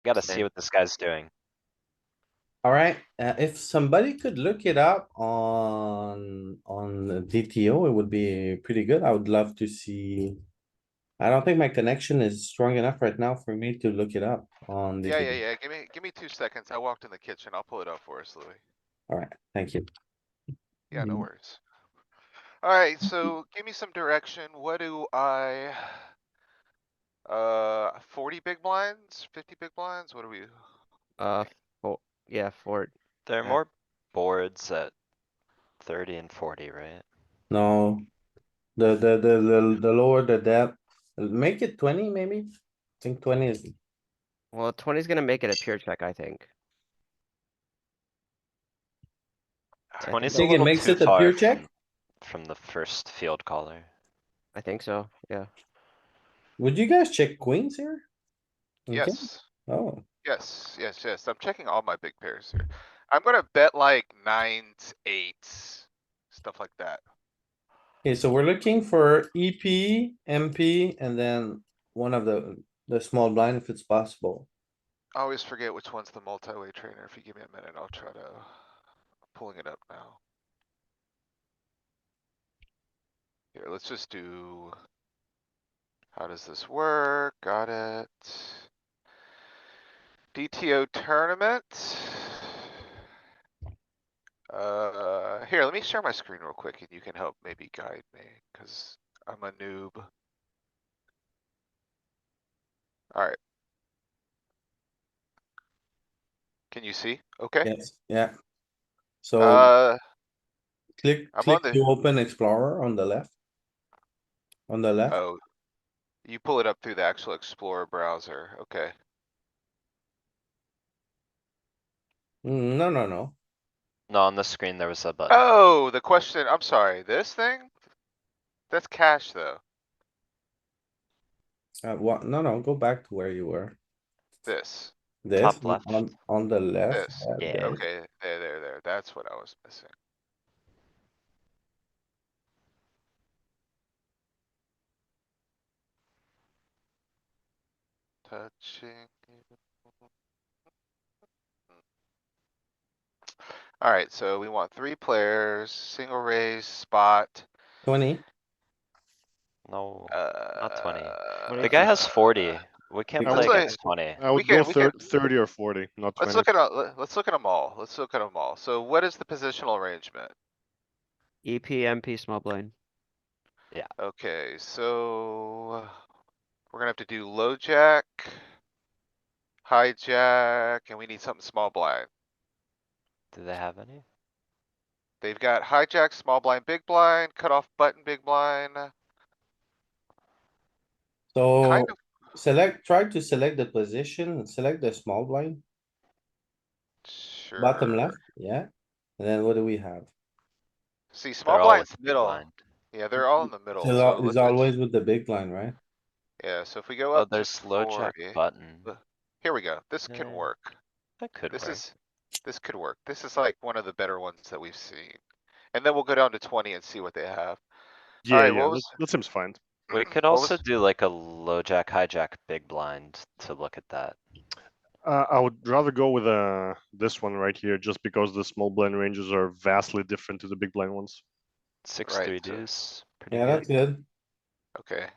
Gotta see Same. what this guy's doing. Alright, if somebody could look it up on the DTO, it would be pretty good. I would love to see. I don't think my connection is strong enough right now for me to look it up on Yeah, yeah, DTO. yeah. Give me 2 seconds. I walked in the kitchen. I'll pull it up for us, Louis. Alright, thank you. Yeah, no worries. Alright, so give me some direction. What do I? 40 big blinds, 50 big blinds? What do we? Uh, think? yeah, Fort. There are Yeah. more boards at 30 and 40, right? No, the lower the depth, make it 20 maybe? I think 20 is, Well, 20's gonna make it a pure check, I think. I think 20's a think it little makes too it a far pure check? from the first field caller. I think so, yeah. Would you guys check queens here? Okay, Yes, oh, yes. I'm checking all my big pairs here. I'm gonna bet like nines, eights, stuff like that. okay, so we're looking for EP, MP, and then one of the small blind if it's possible. I always forget which one's the multi-way trainer. If you give me a minute, I'll try to, pulling it up now. Here, let's just do. How does this work? Got it. DTO tournament. Here, let me share my screen real quick and you can help maybe guide me, cuz I'm a noob. Alright. Can you see? Okay. Yes, yeah. So Uh, click, I'm on click the, to open Explorer on the left. On the left. oh, you pull it up through the actual Explorer browser. Okay. No, no, no. No, on the screen there was a button. Oh, the question, I'm sorry, this thing? That's cash though. What? No, no, go back to where you were. This, This Top left. on the left. this. Yeah. This. Okay, there. That's what I was missing. Touching. Alright, so we want 3 players, single raise, spot. 20. No, not 20. The 20's guy too has small. 40. We can't Because play Let's like, against 20. I we would go can, we can, 30 or 40, not let's 20. look at, let's look at them all. Let's look at them all. So what is the positional arrangement? EP, MP, small blind. Okay, so we're gonna have to do low jack, hijack, and we need something small blind. Do they have any? They've got hijack, small blind, big blind, cutoff button, big blind. So Kind of, try to select the position, and select the small blind, bottom sure. left, yeah. And then what do we have? See, small They're all with blind's big middle. blind. Yeah, they're all in the middle, Still so is let's, always with the big blind, right? yeah, so if we go Oh, up to there's low jack 40. button. Here we go. This can Yeah, work. that could This work. is, this could work. This is like one of the better ones that we've seen. And then we'll go down to 20 and see what they have. Alright, Yeah, what was, that seems fine. We could what also was, do like a low jack, hijack, big blind to look at that. I would rather go with this one right here, just because the small blind ranges are vastly different to the big blind ones. 6-3 right, deuce, pretty Yeah, good. that's good. okay.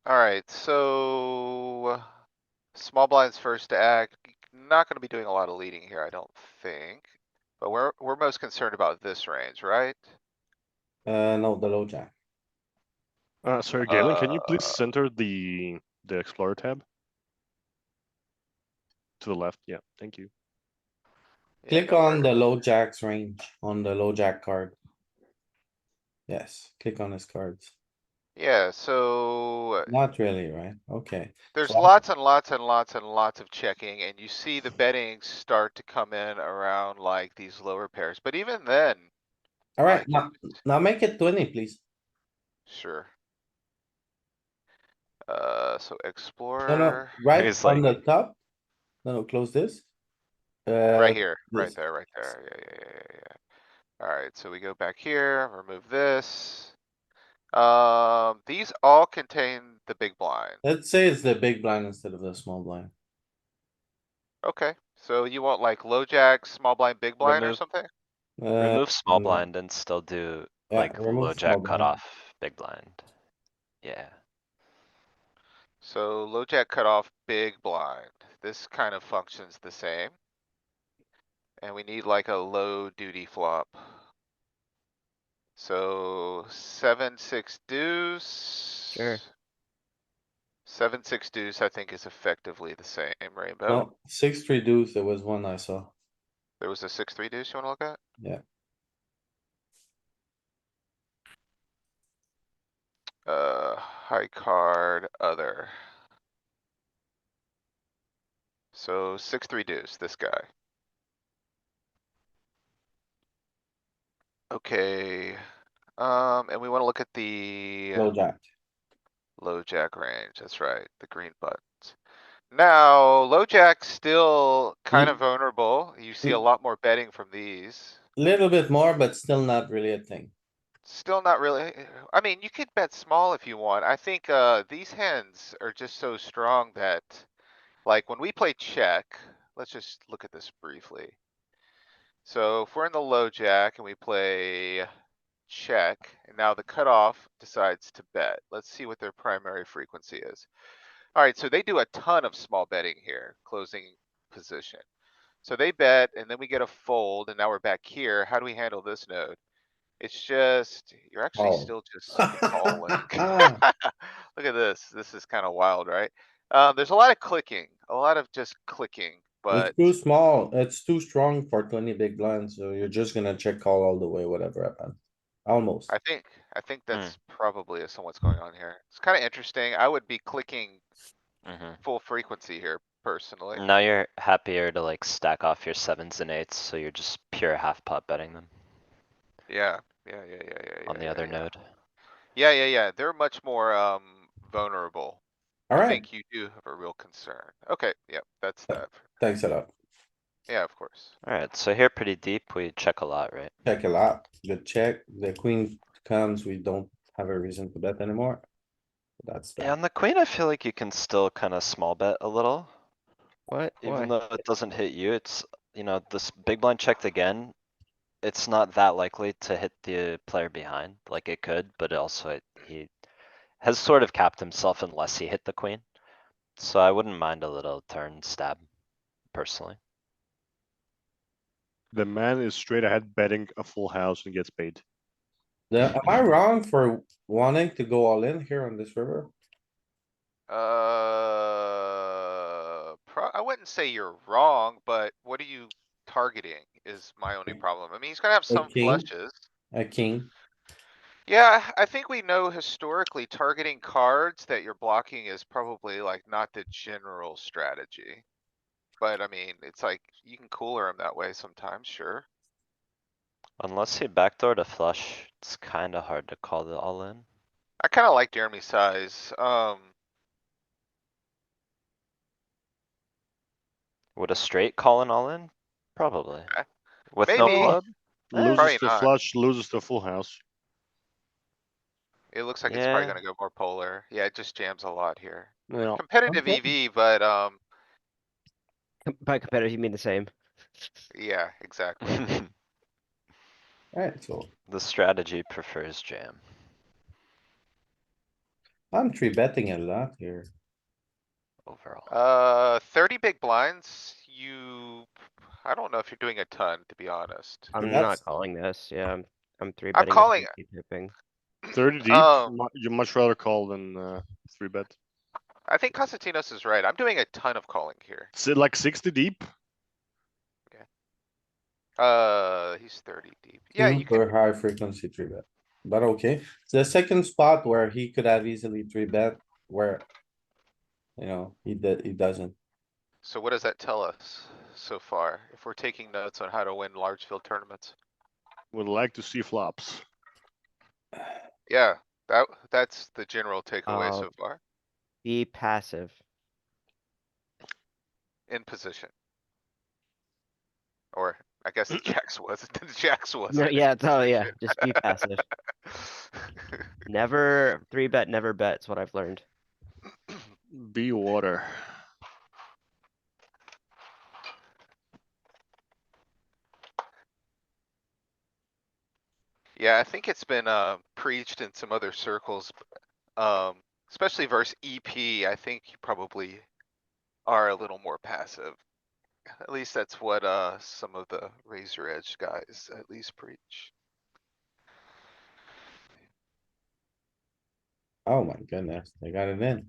Alright, so small blind's first to act. Not gonna be doing a lot of leading here, I don't think. But we're most concerned about this range, right? No, the low jack. Sorry, Galen, can you please Uh, center the Explorer tab to the left? Yeah, thank you. yeah, Click no on the worries. low jack's range, on the low jack card. Yes, click on his cards. Yeah, so Not really, right? Okay. there's So, lots and lots and lots and lots of checking, and you see the betting start to come in around like these lower pairs, but even then, alright, like, now make it 20, please. sure. So No, no, Explorer, right He's on like, the top. No, close this. right here, right This. there, right there. Yeah. Alright, so we go back here, remove this. These all contain the big blind. Let's say it's the big blind instead of the small blind. Okay, so you want like low jack, small blind, big blind or Remove- something? Remove small no. blind and still do Yeah, like remove low small jack blind. cutoff, big blind. Yeah, So low jack cutoff, big blind. This kind of functions the same. And we need like a low duty flop. So 7-6 deuce. Sure. 7-6 deuce, I think is effectively the same rainbow. No, 6-3 deuce, there was one I saw. There was a 6-3 deuce you wanna look at? Yeah. High card, other. So 6-3 deuce, this guy. Okay, and we wanna look at the Low jack. low jack range, that's right, the green buttons. Now, low jack's still kind of vulnerable. You see a lot more betting from these. Little bit more, but still not really a thing. Still not really, I mean, you could bet small if you want. I think, these hands are just so strong that, like, when we play check, let's just look at this briefly. So if we're in the low jack and we play check, and now the cutoff decides to bet, let's see what their primary frequency is. Alright, so they do a ton of small betting here, closing position. So they bet, and then we get a fold, and now we're back here. How do we handle this node? It's just, you're actually Call. still just calling. Ah, Look at this. This is kinda wild, right? There's a lot of clicking, a lot of just clicking, It's but too small, it's too strong for 20 big blinds, so you're just gonna check call all the way, whatever happens. Almost. I think that's probably what's going on here. It's kinda interesting. I would be clicking full frequency here personally. now you're happier to like stack off your sevens and eights, so you're just pure half pot betting them Yeah, on the other node. Yeah, they're much more, vulnerable. I Alright, think you do have a real concern. Okay, yep, that's that. thanks a lot. Yeah, of course. Alright, so here pretty deep, we check a lot, right? Check a lot, good check. The queen comes, we don't have a reason to bet anymore. That's Yeah, that. on the queen, I feel like you can still kinda small bet a little. What? Even Why? though it doesn't hit you, it's, this big blind checked again. It's not that likely to hit the player behind, like it could, but he has sort of capped himself unless he hit the queen. So I wouldn't mind a little turn stab, personally. The man is straight ahead betting a full house and gets paid. Am I wrong for wanting to go all in here on this river? I wouldn't say you're wrong, but what are you targeting is my only problem. I mean, he's gonna have some king? flushes. A king, Yeah, I think we know historically targeting cards that you're blocking is probably like not the general strategy. But I mean, it's like, you can cooler him that way sometimes, sure. Unless he backdoored a flush, it's kinda hard to call the all in. I kinda like Jeremy's size. Would a straight call an all in? Probably. Eh, With no maybe. float? Loses Probably the not. flush, loses the full house. It looks like it's probably Yeah. gonna go more polar. Yeah, it just jams a lot here. Yeah. Competitive Okay. EV, but, By competitive, you mean the same? yeah, exactly. alright, so The strategy prefers jam. I'm three betting a lot here. Overall. 30 big blinds, I don't know if you're doing a ton, to be honest. I'm That's- not calling this. Yeah, I'm three I'm betting. calling it. Keep tipping. 30 deep, Um, you much rather call than 3-bet. I think Constantinos is right. I'm doing a ton of calling here. Is it like 60 deep? He's 30 deep. Yeah, you Super could, high frequency three bet. But okay, it's the second spot where he could have easily three bet where. He doesn't. so what does that tell us so far? If we're taking notes on how to win large field tournaments? Would like to see flops. Yeah, that's the general takeaway so far. Be passive. In position. Or I guess the jacks was, the jacks was. No, yeah, yeah, just be passive. Never 3-bet, never bet's what I've learned. Be water. Yeah, I think it's been, preached in some other circles, especially versus EP, I think you probably are a little more passive. At least that's what, some of the razor edge guys at least preach. Oh my goodness, they got it in.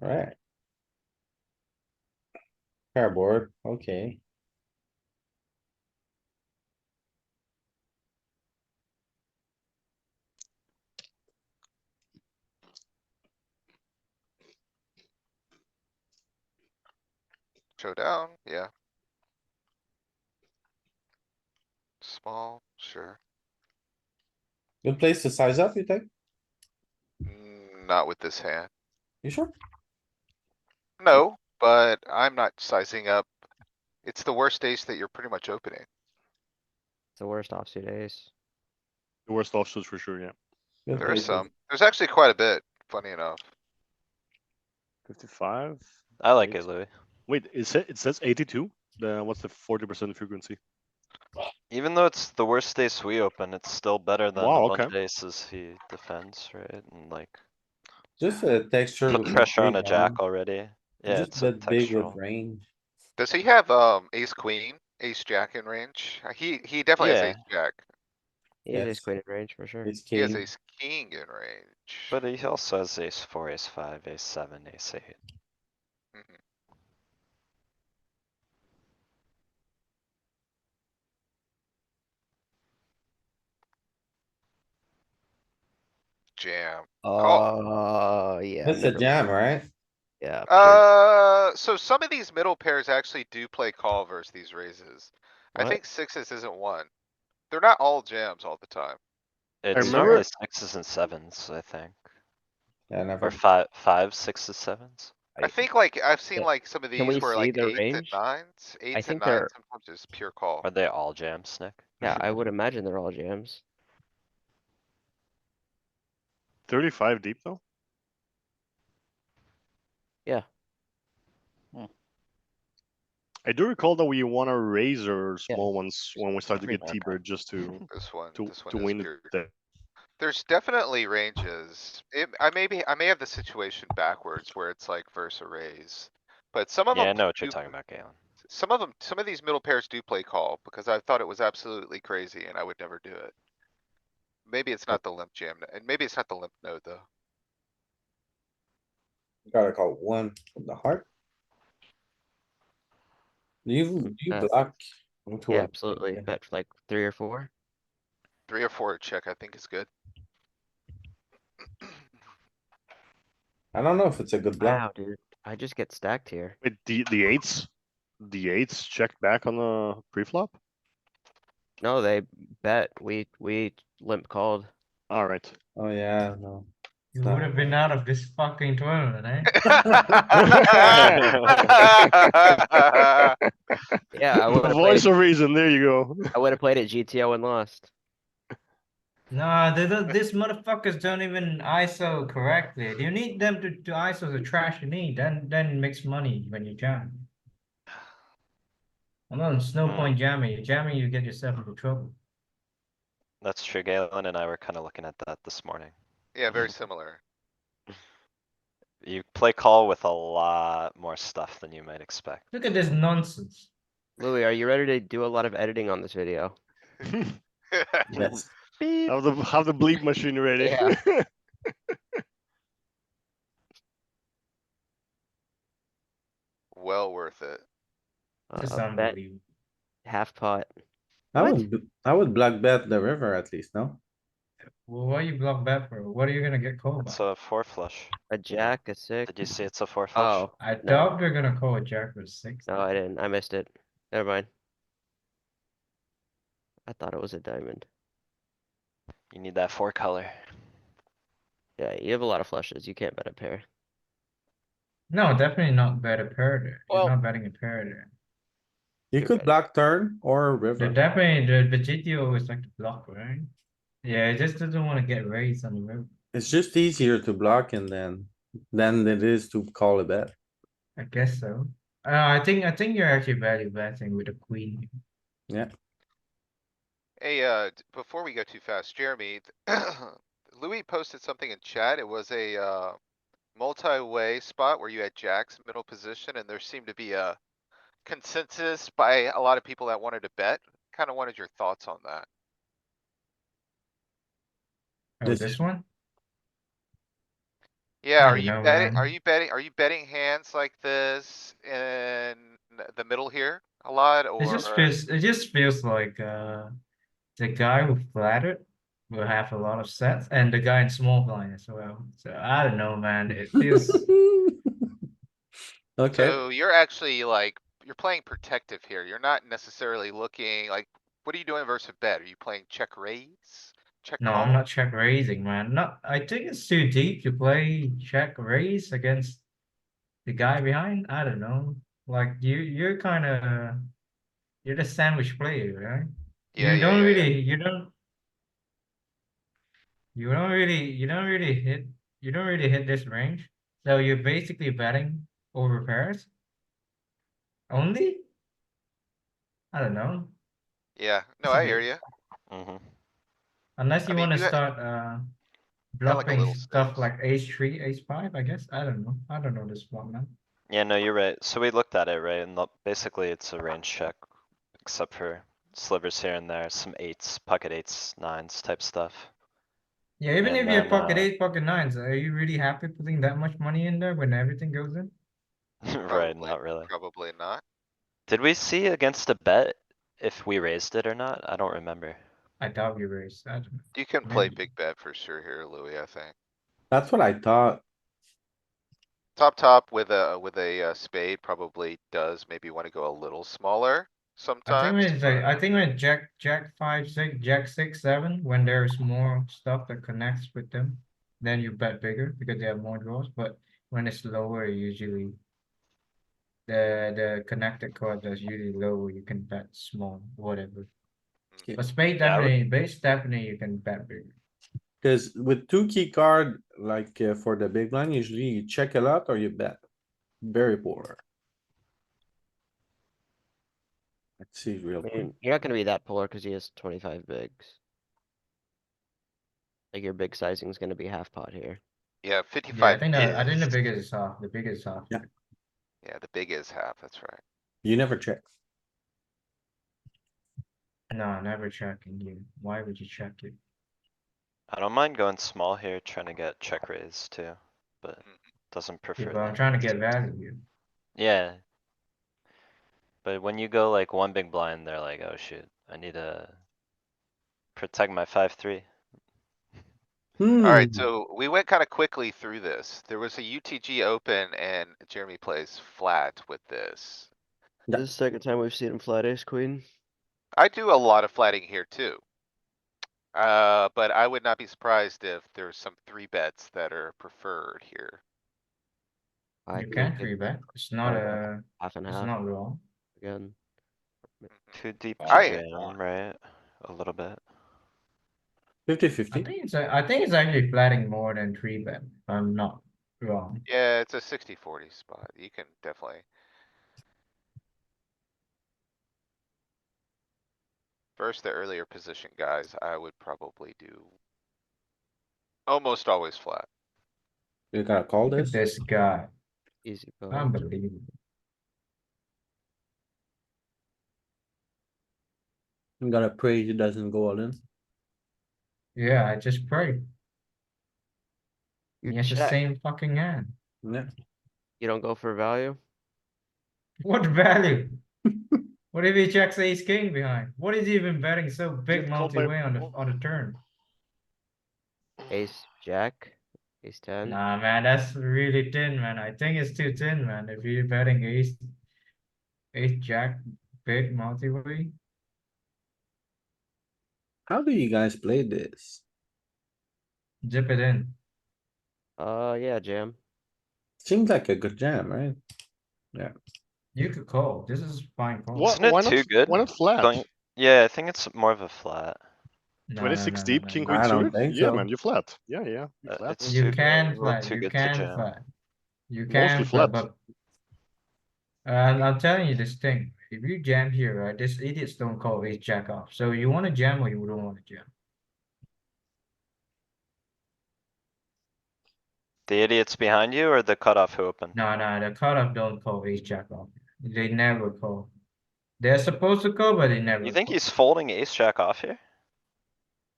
Alright. Pair board, okay. Showdown, yeah. Small, sure. Good place to size up, you think? Not with this hand. You sure? No, but I'm not sizing up. It's the worst ace that you're pretty much opening. It's the worst offsuit ace. The worst offsuits for sure, yeah. Good There is place to- some. There's actually quite a bit, funny enough. 55. I like it, Louis. Wait, it says 82? What's the 40% frequency? Even though it's the worst ace we open, it's still better than Wow, a bunch okay. of aces he defends, right? And like, Just a texture. put with pressure on big a jack arm. already. Yeah, Just it's a bet big with textural. range. Does he have, ace queen, ace jack in range? He definitely has Yeah. ace jack. He is Yes. ace queen in range for sure. Ace He has king. ace king in range. But he also has ace four, ace five, ace seven, ace eight. Mhm. Jam. Call. Oh, yeah. That's a never- jam, right? Yeah. pure- So some of these middle pairs actually do play call versus these raises. I What? think sixes isn't one. They're not all jams all the time. It's remember- normally sixes and sevens, I think. Yeah, never. Or five, sixes, sevens. I think like, I've seen Yeah. like some of Can we these where see like the eights and range? nines, eights and think nines, they're- sometimes just pure call. Are they all jams, Nick? Yeah, I would imagine they're all jams. 35 deep though? Yeah. I do recall that we want to raise our Yeah. small ones when we start to get Okay. T-bird just to This one to is win pure. the There's definitely ranges. I may have the situation backwards where it's like versus a raise. But some of Yeah, I them know what you're do, talking about, Galen. some of these middle pairs do play call because I thought it was absolutely crazy and I would never do it. Maybe it's not the limp jam, and maybe it's not the limp node though. Gotta call one from the heart. You Uh, block. into Yeah, a- absolutely. Bet for like 3 or 4. 3 or 4 check, I think is good. I don't know if it's a good block. Wow, dude. I just get stacked here. wait, the eights checked back on the pre-flop. No, they bet. We limp called. All right. Oh, yeah, no. You would have been out of this fucking tournament, eh? Yeah, I would The have voice played. of reason. There you go. I would have played at GTO and lost. Nah, these motherfuckers don't even ISO correctly. You need them to ISO the trash you need, then it makes money when you jam. Alone, it's no point jamming. You jamming, you get yourself into trouble. That's true, Galen and I were kinda looking at that this morning. Yeah, very similar. You play call with a lot more stuff than you might expect. Look at this nonsense. Louis, are you ready to do a lot of editing on this video? Yes. Beep. Have the bleep machine ready. Yeah. Well worth it. Just Bet unbelievable. half pot. I What? would block bet the river at least, no? Well, why you block bet for? What are you gonna get called It's by? a four flush. A jack, a 6. Did you see it's a four flush? Oh, I no. doubt they're gonna call a jack for 6. no, I didn't. I missed it. Never mind. I thought it was a diamond. You need that four color. Yeah, you have a lot of flushes. You can't bet a pair. No, definitely not bet a pair there. You're Well- not betting a pair there. You You're could right. block turn or They're river. definitely, the GTO is like the block, right? Yeah, he just doesn't wanna get raised on the river. It's just easier to block and then than it is to call a bet. I guess so. I think you're actually value betting with a queen. Yeah, Hey, before we go too fast, Jeremy, Louis posted something in chat. It was a, multi-way spot where you had jacks middle position and there seemed to be a consensus by a lot of people that wanted to bet. Kinda wanted your thoughts on that. Oh, This this is- one? Yeah, I are don't you know, betting, man. are you betting hands like this in the middle here a lot or? It just feels like, the guy who flattered will have a lot of sets and the guy in small blind as well. So I don't know, man. It feels, Okay, So you're actually like, you're playing protective here. You're not necessarily looking like, what are you doing versus bet? Are you playing check raise? Check no, I'm call? not check raising, man. Not, I think it's too deep to play check raise against the guy behind. I don't know. Like you're the sandwich player, right? Yeah, yeah, yeah, yeah. You don't really hit this range. So you're basically betting over pairs only? I don't know. Yeah, no, It's a I hear bit, you. hmm unless I you mean, want to you start got like a bluffing little stuff space. like ace three, ace five, I guess. I don't know. I don't know this one, man. Yeah, no, you're right. So we looked at it, right? And basically it's a range check, except for slivers here and there, some eights, pocket eights, nines type stuff. Yeah, even if And you have then, pocket eight, pocket nines, are you really happy putting that much money in there when everything goes in? right, not really. Probably not. Did we see against a bet if we raised it or not? I don't remember. I doubt you raise. I don't know. You can play Maybe. big bet for sure here, Louis, I think. that's what I thought. Top with a spade probably does maybe wanna go a little smaller sometimes, but I think when Jack five, six, Jack six, seven, when there's more stuff that connects with them, then you bet bigger because they have more draws, but when it's lower, usually the connected card that's usually lower, you can bet small, whatever. Okay. But spade Yeah, I would- definitely, base definitely you can bet bigger. Cause with two key card, like for the big blind, usually you check a lot or you bet. Very poor. Let's see real I quick. mean, you're not gonna be that polar because he has 25 bigs. Like your big sizing is gonna be half pot here. yeah, Yeah, 55 I think the is. biggest is half, the biggest is half. Yeah. Yeah, the big is half, that's right. You never check. No, never checking you. Why would you check it? I don't mind going small here, trying to get check raise too, but doesn't Yeah, prefer but I'm that. trying to get value here. Yeah. But when you go like one big blind, they're like, oh shoot, I need to protect my 5-3. Alright, Hmm, so we went kinda quickly through this. There was a UTG open and Jeremy plays flat with this. Yeah. This is the second time we've seen him flat ace queen. I do a lot of flatting here too. But I would not be surprised if there's some three bets that are preferred here. I You think can it's three bet. It's not probably a, half and it's half not wrong. again. Too deep to I- jam, right? A little bit. 50-50. I think it's actually flatting more than three bet. If I'm not wrong. Yeah, it's a 60-40 spot. You can definitely. First, the earlier position guys, I would probably do. Almost always flat. You gotta call Look at this. this guy. Easy call. Unbelievable. You gotta pray he doesn't go all in. Yeah, I just prayed. You He has the check. same fucking hand. Yeah. You don't go for value. What value? What if he checks ace king behind? What is he even betting so big Get called by- multi-way on the turn? Ace jack. Ace 10. Nah, man, that's really thin, man. I think it's too thin, man. If you're betting ace jack big multi-way. How do you guys play this? Zip it in. Yeah, jam. Seems like a good jam, right? You could call. This is fine call. What? Isn't it Why not? too good? Why not flat? Yeah, I think it's more of a flat. No, no, 26 no, no, deep, no, king no. queen I don't suited? think Yeah, so. man, you flat. Yeah, you flat. It's You too, can a little flat, too you good to can jam. flat. You Mostly can flat. flat, but I'm telling you this thing. If you jam here, right, this idiots don't call ace jack off. So you want to jam or you don't want to jam? The idiots behind you or the cutoff who open? No, no, the cutoff don't call ace jack off. They never call. They're supposed to call, but they never. You think call. he's folding ace jack off here?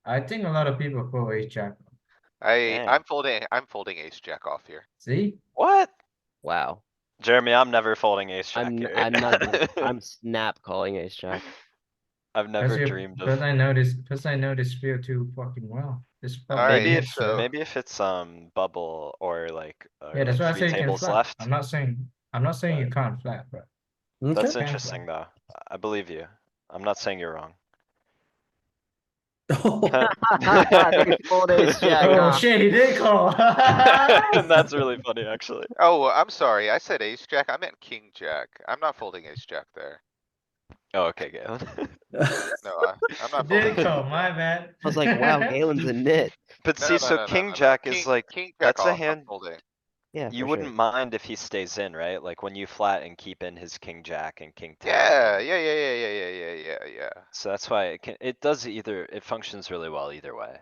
I think a lot of people call ace jack off. Dang. I'm folding ace jack off here. See? What? Wow. Jeremy, I'm never folding ace jack here. I'm not gonna, I'm snap calling ace jack. I've never dreamed Because of. I know this. Because I know this field too fucking well. This fucking Alright, Maybe hits, if, so- maybe if it's bubble or like, Yeah, that's why I three say you can tables flat. left. I'm not saying you But- can't flat, bro. Okay, That's Can interesting though. I believe you. I'm not saying you're wrong. They fold ace jack Oh off. shit, he did call. That's really funny, actually. Oh, I'm sorry, I said ace jack, I meant king jack. I'm not folding ace jack there. Oh, okay, Galen. No, I'm not Did folding. call, king my jack. bad. I was like, wow, Galen's a nit. But No, see, no, so no, no, king no, no. jack is like, King jack that's a off, I'm hand, folding. Yeah, you for wouldn't sure. mind if he stays in, right? Like when you flat and keep in his king jack and king ten. Yeah, and- yeah. So that's why it does either, it functions really well either way.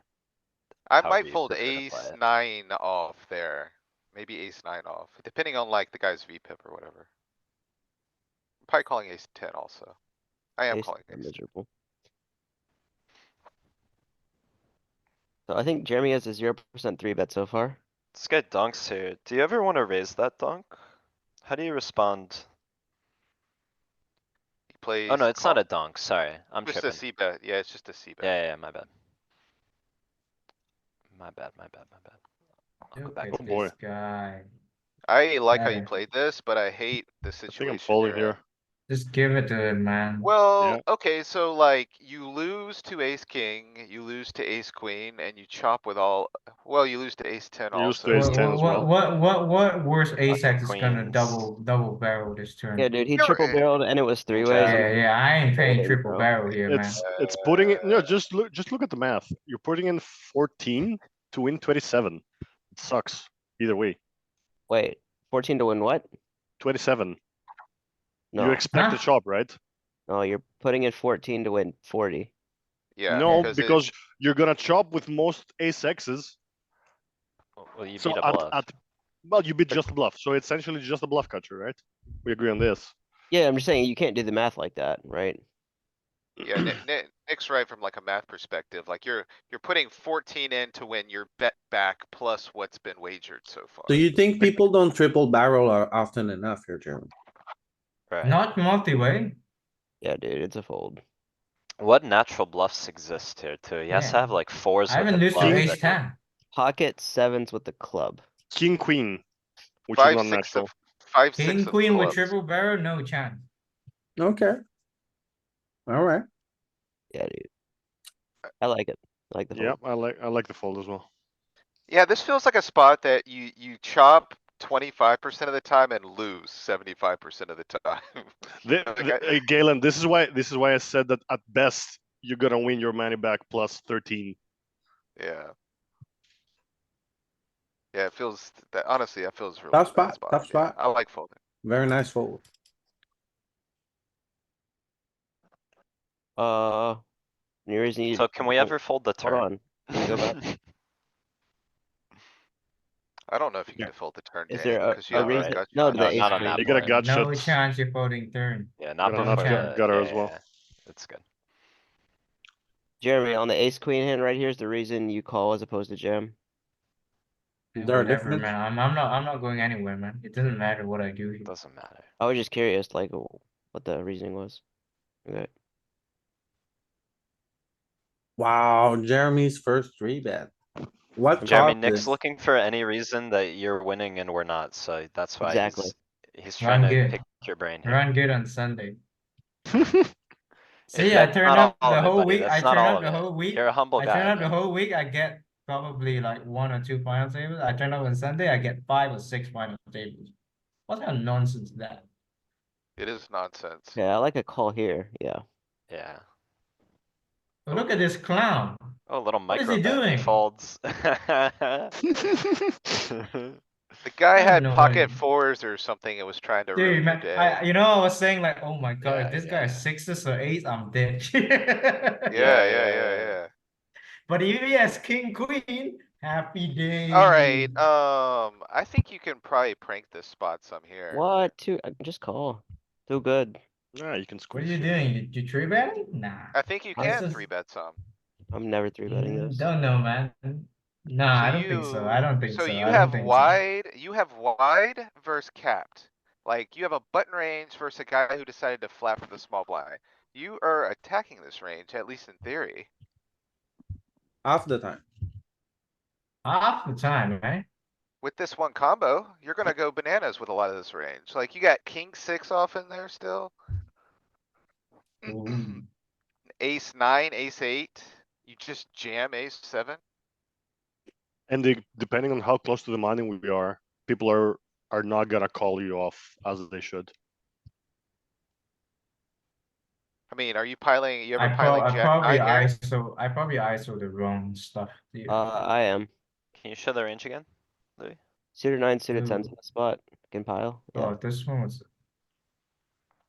I However might you fold prefer to play ace it. nine off there. Maybe ace nine off, depending on like the guy's VPIP or whatever. I'm probably calling ace ten also. I am Ace calling are ace. miserable. So I think Jeremy has a 0% 3-bet so far. This guy dunks here. Do you ever wanna raise that dunk? How do you respond? He plays. Oh no, it's not call. a dunk, sorry, I'm Just a tripping. C bet, yeah, it's just a C bet. Yeah, my bad. My bad. I'll go Look back at to Oh, boy. this guy. I like how you Yeah. played this, but I hate the I think situation. I'm folding you're in. here. Just give it to him, man. Well, okay, so like you lose to ace king, you lose to ace queen, and you chop with all, well, you lose to ace ten You lose to also. ace 10 as well. What worse ace Pocket X is gonna queens. double barrel this turn? Yeah, dude, he You're triple right. barreled and it was King 3 ways. jack. Yeah, I ain't paying Folding, triple bro. barrel here, man. It's putting it, no, just look at the math. You're putting in 14 to win 27. It sucks either way. Wait, 14 to win what? 27. No, You expect Huh? a chop, right? no, you're putting in 14 to win 40. Yeah. No, it- because you're gonna chop with most ace X's. Well, you So beat a bluff. well, you beat just a bluff. So it's essentially just a bluff catcher, right? We agree on this. Yeah, I'm just saying you can't do the math like that, right? Yeah, Nick's right from like a math perspective, like you're putting 14 in to win your bet back plus what's been wagered so far. Do you think people don't triple barrel often enough here, Jeremy? Right. Not multi-way. Yeah, dude, it's a fold. What natural bluffs exist here too? He has to Yeah. have like fours I with haven't the lose to club. ace that- ten. Pocket sevens with the club. King queen, which Five, is not six natural. of, five, King, six of queen with clubs. triple barrel, no chance. Okay. Alright, Yeah, dude. I like it. I like the fold. Yeah, I like the fold as well. Yeah, this feels like a spot that you chop 25% of the time and lose 75% of the time. Galen, this is why I said that at best you're gonna win your money back plus 13. Yeah. Yeah, it feels that honestly, that feels really Tough bad spot, tough Yeah, spot. I like folding. very nice fold. Any reason you So can we oh, ever fold the hold turn? on. Can you go back? I don't know if you Yeah. can fold the turn, Is Danny, there because you a have a reason? gut No, shot. to the ace not on queen. that You got a board. gut No shot. chance you're folding turn. Yeah, not Got a before nut the, gutter yeah, as well. yeah, That's good. Jeremy, on the ace queen hand right here is the reason you call as opposed to jam. Is there a Whatever, difference? man. I'm not going anywhere, man. It doesn't matter what I do here. Doesn't matter. I was just curious, like, what the reasoning was. Okay. Wow, Jeremy's first three bet. What Jeremy, caused Nick's this? looking for any reason that you're winning and we're not, so that's why Exactly. he's trying Run to good. pick your brain here. Run good on Sunday. See, I That's turned not up the all of it, whole buddy. week. I That's not turned all up of the it. whole week. You're a humble I guy, turned up the man. whole week. I get probably like 1 or 2 final tables. I turn up on Sunday. I get 5 or 6 final tables. What kind of nonsense is that? It is nonsense. Yeah, I like a call here. Yeah. Yeah. Oh, look at this clown. Oh, little What is he micro bet, he doing? folds. The guy I have had no pocket idea. fours or something and was trying to ruin Dude, your man, day. I was saying like, oh my god, Yeah, if this yeah, guy has yeah. sixes or eights, I'm dead. Yeah, Yeah, yeah, yeah, yeah, yeah. yeah. But if he has king, queen, happy day. Alright, I think you can probably prank this spot some here. What? Just call. Too good. Yeah, you can What are squeeze you here. doing? You three betting? Nah. I think you I This can is, three bet some. I'm never three betting this. don't know, man. Nah, So I don't think so. I don't think so so. you I don't have think so. wide versus capped. Like you have a button range versus a guy who decided to flat for the small blind. You are attacking this range, at least in theory. Half the time. Half the time, right? With this one combo, you're gonna go bananas with a lot of this range. Like you got king six off in there still. Ooh. Ace nine, ace eight. You just jam ace seven. And depending on how close to the money we are, people are not gonna call you off as they should. I mean, are you piling, you ever I piling jack probably nine here? ISO the wrong stuff here. I am. Can you show the range again, Louis? Suited 9, suited 10's Ooh. in the spot. Can pile. Yeah. Oh, this one was.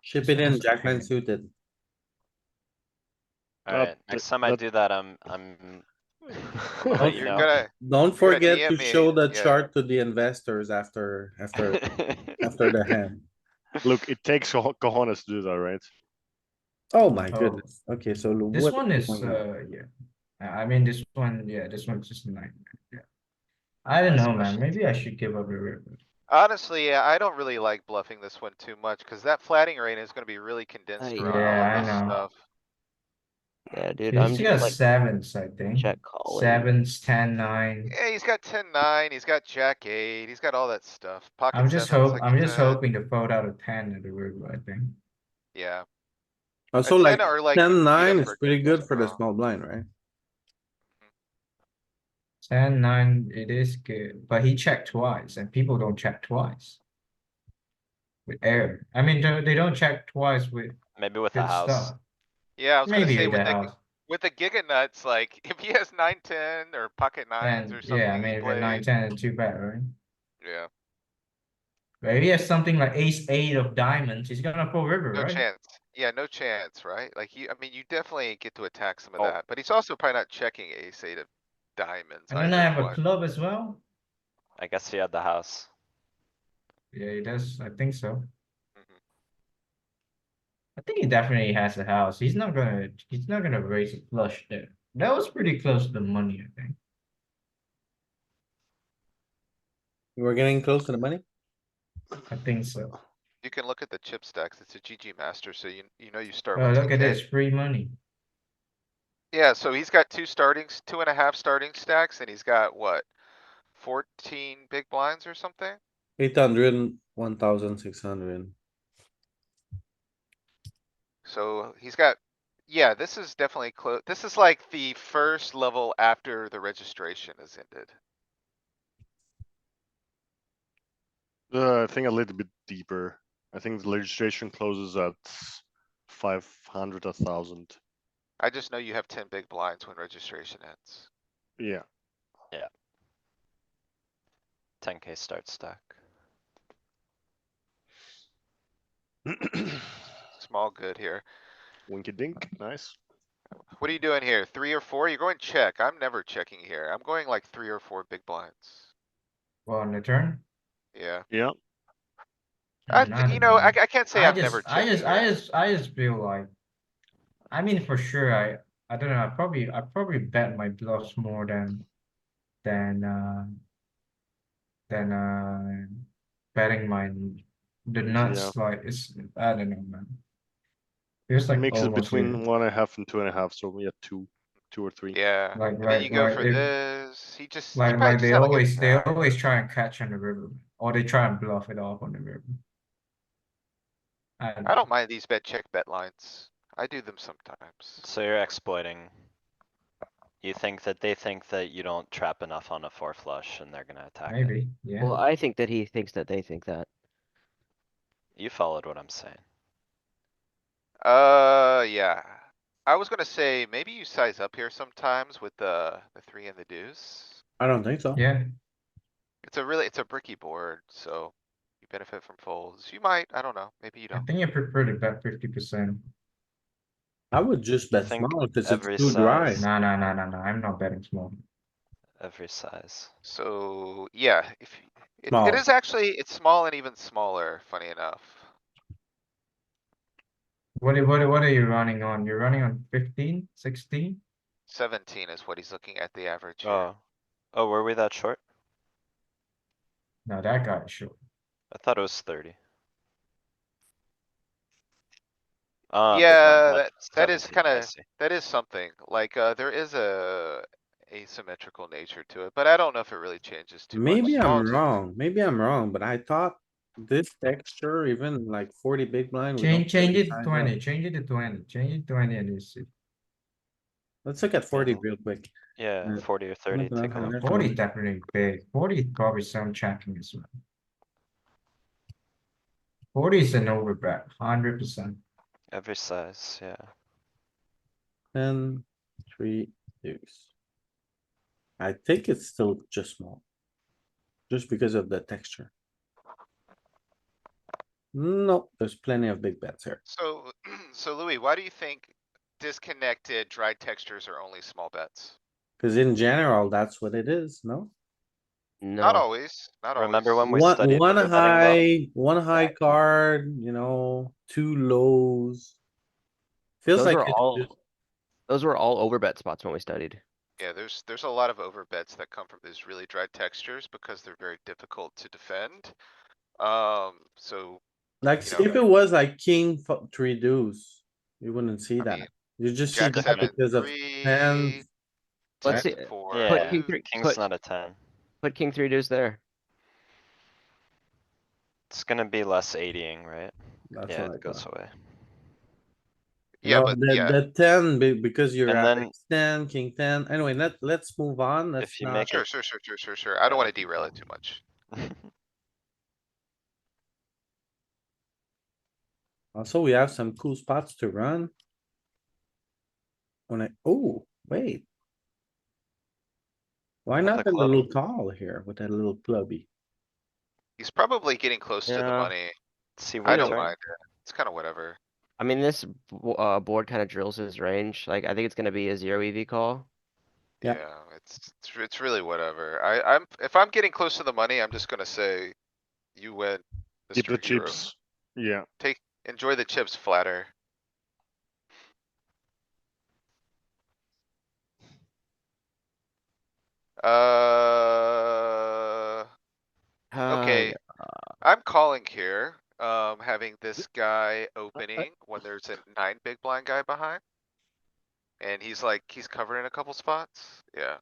Ship This it in, one's jack nine okay. suited. Alright, next time I do that, I'm gonna let you You're know. gonna, Don't you're gonna forget DM to me, show the yeah. chart to the investors after the hand. Look, it takes cojones to do that, right? Oh my Oh. goodness. Okay, so This what? one is, yeah. I mean, this one, yeah, this one's just a nightmare. Yeah. I don't know, man. Especially- Maybe I should give up the river. Honestly, yeah, I don't really like bluffing this one too much, cause that flatting range is gonna be really condensed around Yeah, all I this know. stuff. Yeah, dude. He's I'm got just like sevens, I think. check calling. Sevens, 10, 9. Yeah, he's got 10-9, he's got jack eight, he's got all that stuff. Pocket sevens, like I'm you just said, hoping to fold out a 10 at the river, I think. yeah. Also, A 10 like or like 10-9 beat up is for pretty good good for the draw. small blind, right? 10, 9, it is good, but he checked twice and people don't check twice. With air. I mean, they don't check twice with Maybe with the good house. stuff. Yeah, I was gonna Maybe say with the house. with the giga nuts, like if he has 9-10 or pocket nines And or yeah, something, he maybe with 9, played, 10 is too bad, right? yeah, But if he has something like ace 8 of diamonds, he's gonna full river, no right? chance. Yeah, no chance, right? Like you, I mean, you definitely get to attack some of Oh. that, but he's also probably not checking ace eight of diamonds And then I either, have a what? club as well. I guess he had the house. Yeah, he does. I think so. Mhm. I think he definitely has a house. He's not gonna raise a flush there. That was pretty close to the money, I think. We're getting close to the money. I think so. You can look at the chip stacks, it's a GG master, so you know you start Oh, with look at 10K. this, free money. Yeah, so he's got 2.5 starting stacks and he's got what? 14 big blinds or something? 800, 1,600. So he's got, yeah, this is definitely close. This is like the first level after the registration has ended. I think a little bit deeper. I think the registration closes at 500, 1,000. I just know you have 10 big blinds when registration ends. Yeah. 10K start stack. Small good here. Winky dink, nice. What are you doing here? 3 or 4? You're going check. I'm never checking here. I'm going like 3 or 4 big blinds. Well, on the turn. Yeah. Yeah. I You don't know, I know. can't say I'm never checking here. I just feel like. I mean, for sure, I don't know. I probably bet my bluffs more than betting the nuts. Yeah. Like it's I don't know, man. Feels It like makes it almost between here. 1.5 and 2.5, so we had two or three. Yeah, Like and then you go for if this. He probably just they had like a they jack. always try and catch on the river, or they try and bluff it off on the river. I don't I know. don't mind these check bet lines. I do them sometimes. So you're exploiting. You think that they think that you don't trap enough on a 4 flush and they're gonna attack it. Maybe, yeah. Well, I think that he thinks that they think that. You followed what I'm saying. Yeah. I was gonna say, maybe you size up here sometimes with the three and the deuce. I don't think so. Yeah, It's a bricky board, so you benefit from folds. You might, I don't know, maybe you I don't. think you prefer to bet 50%. I would just I bet think small because it's every too dry. size. No, I'm not betting small. Every size. So, yeah, if, it Small. is actually, it's small and even smaller, funny enough. What are you running on? You're running on 15, 16? 17 is what he's looking at the average here. Oh. Oh, were we that short? No, that guy is short. I thought it was 30. Big blind Yeah, had that is 17, I kinda, see. that is something, like, there is a asymmetrical nature to it, but I don't know if it really changes too much. Maybe Small I'm is- wrong. Maybe I'm wrong, but I thought this texture, even like 40 big blind, we don't Change really it to size 20, up. change it to 20, change it to 20 and you see. Let's look at 40 Mhm. real quick. Yeah, 40 or 30, take a look. 40 is definitely big. 40 is probably some checking as well. 40 is an overbet, 100%. Every size, yeah. 10, 3, deuce. I think it's still just small. Just because of the texture. No, there's plenty of big bets here. So, so Louis, why do you think disconnected dry textures are only small bets? Cause in general, that's what it is, no? Not No, always, not always. Remember when we One, studied one overbetting though? one high card, you know, two lows. Feels those like were it's all, just, those were all overbet spots when we studied. Yeah, there's a lot of over bets that come from these really dry textures because they're very difficult to defend. So, like, you know, if it was like king, three deuce, you wouldn't see I that. mean, You just see Jack that seven, because of three, tens. Let's ten, see, four. put Yeah, king three, king's not a 10. put king three deuce there. It's gonna be less 80ing, right? That's Yeah, what I it goes thought. away. You Yeah, know, but yeah, the ten, because you're And at then ten, king ten. Anyway, let's move on. Let's if you not. make sure, it, sure. I don't wanna derail it too much. Also, we have some cool spots to run. Oh, wait. Why On not the a club. little call here with a little clubby? He's probably getting close to the Yeah. money. See I what don't turn? mind it. It's kinda whatever. I mean, this board kind of drills his range. Like, I think it's gonna be a zero EV call. Yeah. Yeah, it's really whatever. If I'm getting close to the money, I'm just gonna say, you win, Keep the Mr. Hero. chips. Yeah. Enjoy the chips flatter. Okay, Yeah. I'm calling here, having this guy opening when there's a 9 big blind guy behind. And he's covering a couple spots, yeah.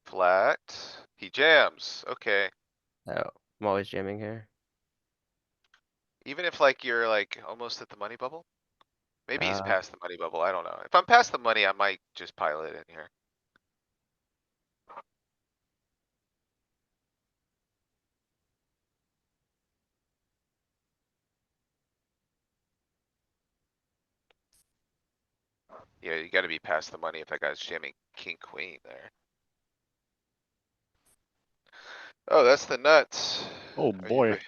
Flat, he jams, okay. Oh, I'm always jamming here. Even if like you're like almost at the money bubble? Maybe he's Uh, past the money bubble, I don't know. If I'm past the money, I might just pile it in here. Yeah, you gotta be past the money if that guy's jamming king, queen there. Oh, that's the nuts. Oh Are you boy.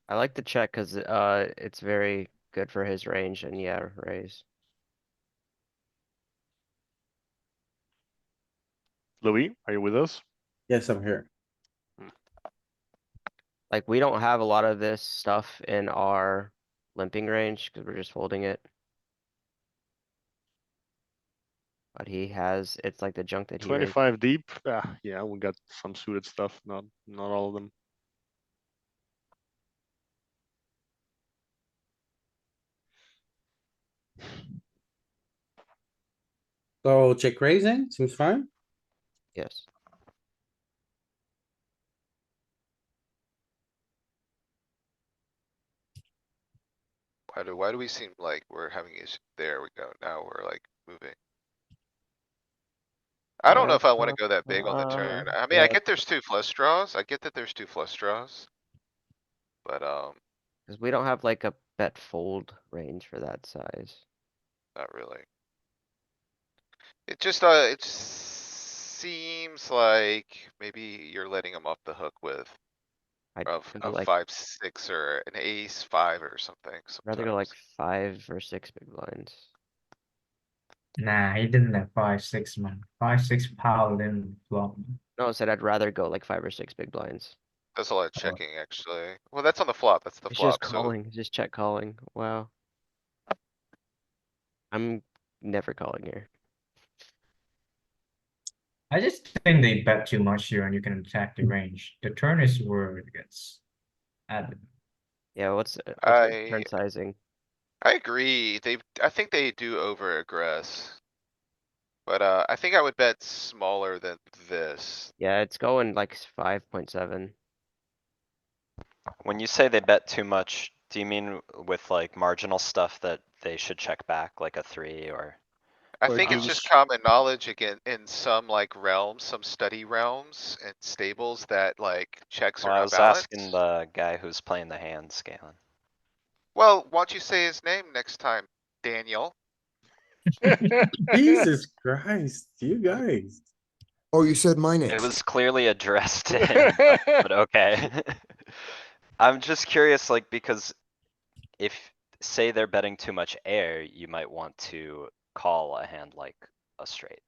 I like the check because it's very good for his range and yeah, raise. Louis, are you with us? Yes, I'm here. Like, we don't have a lot of this stuff in our limping range because we're just folding it. But he has, it's like the junk that he raised. 25 deep. Ah, yeah, we got some suited stuff. Not all of them. So check raising, seems fine. Yes. Why do we seem like we're having issues? There we go, now we're like moving. I don't know if I wanna go that big on the Uh, turn. I mean, I yeah. get there's two flush draws. I get that there's two flush draws. But, Cause we don't have like a bet fold range for that size. not really. It seems like maybe you're letting him off the hook with I'd of go like, 5-6 or an ace 5 or something rather go like sometimes. 5 or 6 big blinds. Nah, he didn't have 5-6, man. 5-6 piled in flop. No, I said I'd rather go like 5 or 6 big blinds. That's a lot of Oh. checking, actually. Well, that's on the flop. That's the It's just flop, so calling, it's just check calling. Wow. I'm never calling here. I just think they bet too much here and you can attack the range. The turn is where it gets added. Yeah, what's our I turn sizing? I agree. I think they do over aggress. But, I think I would bet smaller than this. Yeah, it's going like 5.7. When you say they bet too much, do you mean with like marginal stuff that they should check back, like a 3 or? I Or think it's just deuce. common knowledge again in some like realms, some study realms and stables that like checks Well, are I not was asking balanced. the guy who's playing the hands, Galen. Well, why don't you say his name next time, Daniel? Jesus Christ, you guys. Oh, you said my name. It was clearly addressed to him, but okay. I'm just curious, like, because if, say they're betting too much air, you might want to call a hand like a straight.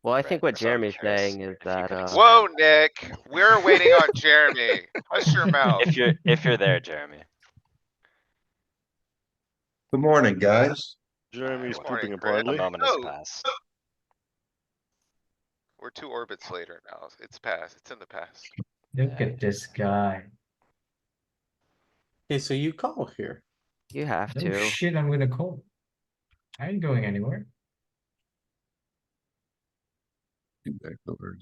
Well, I Right, think what so I'm Jeremy's curious saying is if you that, could Whoa, expand. Nick, we're waiting on Jeremy. Hush your mouth. If you're there, Jeremy. Good morning, guys. Jeremy's Good morning, pooping Chris. A apparently. moment has Oh, passed. we're 2 orbits later now. It's past. It's in the past. Look Yeah. at this guy. Okay, so you call here. you have No to. shit, I'm gonna call. I ain't going anywhere.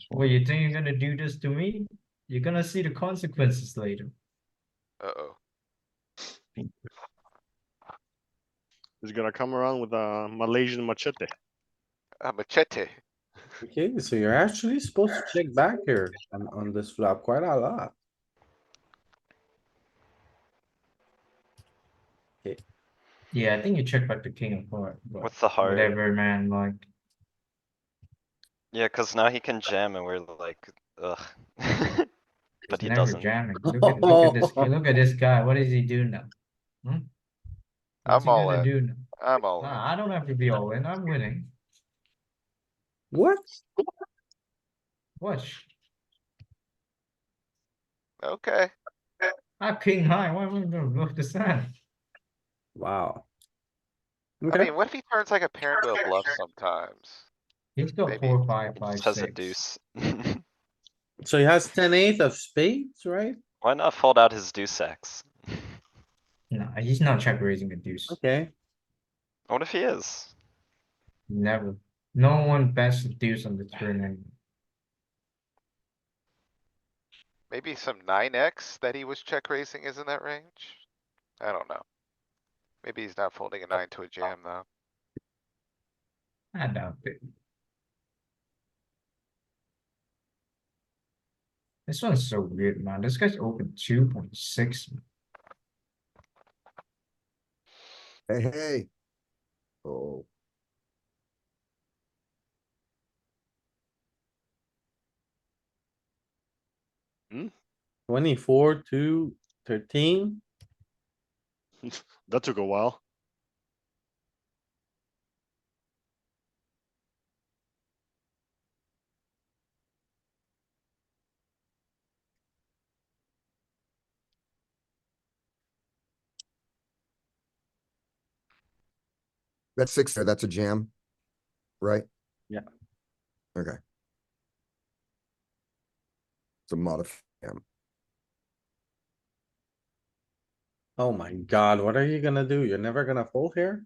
Well, you think you're gonna do this to me? You're gonna see the consequences later. Uh-oh. He's gonna come around with a Malaysian machete. Machete. Okay, so you're actually supposed to check back here on this flop quite a lot. Yeah, I think you check back the king of hearts, but With the heart. whatever, man, like. Yeah, cause now he can jam and we're like, ugh. But It's he never doesn't. jamming. Look at this guy. What does he do now? Hmm? What's I'm he all gonna in. do now? I'm all in. Nah, I don't have to be all in. I'm winning. What? Watch. Okay. I'm king high. Why am I gonna bluff the sun? Wow. I Okay, mean, what if he turns like a pair into a bluff sometimes? He's got Maybe. 4, 5, He 5, just has a 6. deuce. so he has 10-8 of spades, right? Why not fold out his deuce X? Nah, he's not check raising a deuce. Okay, What if he is? Never. No one bets the deuce on the turn anyway. Maybe some 9x that he was check raising is in that range? I don't know. Maybe he's not folding a 9 to a jam though. I doubt it. This one's so weird, man. This guy's open 2.6. Hey, hey. Oh, 24 to 13. That took a while. that's 6 there. That's a jam. Right? Yeah. Okay. It's a modif jam. Oh my god, what are you gonna do? You're never gonna fold here?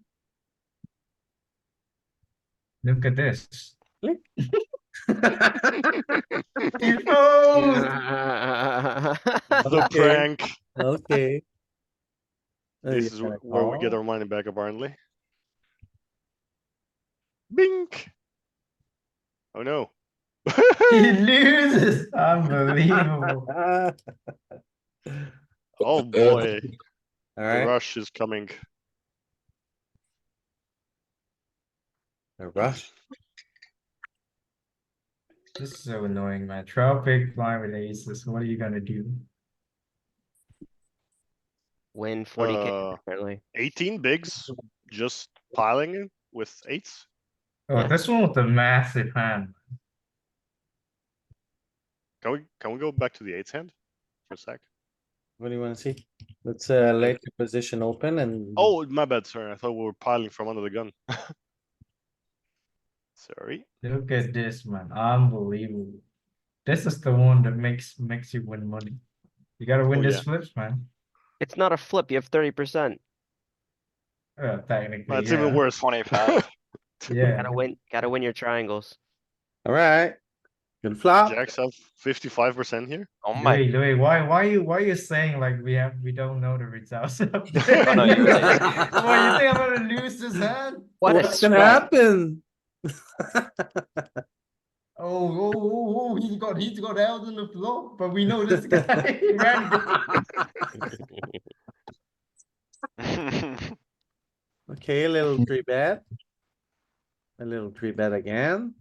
Look at this. Click. He folds! The Okay. prank. Okay. This is where we get our money back apparently. Bink. Oh no. He loses. Unbelievable. Oh boy, the Alright, rush is coming. a rush. This is so annoying, man. 12 big blind with aces. What are you gonna do? Win 40K Uh, apparently. 18 bigs, just piling it with eights. Oh, Yeah. this one with the massive hand. Can we go back to the eights hand for a sec? What do you wanna see? Let's let your position open and. Oh, my bad, sorry. I thought we were piling from under the gun. Sorry. Look at this, man. Unbelievable. This is the one that makes you win money. You gotta win Oh, this yeah. flips, man. It's not a flip, you have 30%. Technically, That's yeah. even worse. 25. Yeah. Gotta win your triangles. Alright. Good flop. Jacks have 55% here. Oh my, Louis, why you saying like we don't know the results up oh there? no, you really, What, you think I'm gonna lose this hand? What a What's gonna spread. happen? He's got held on the floor, but we know this guy. He ran Okay, a little three bet. A little three bet again.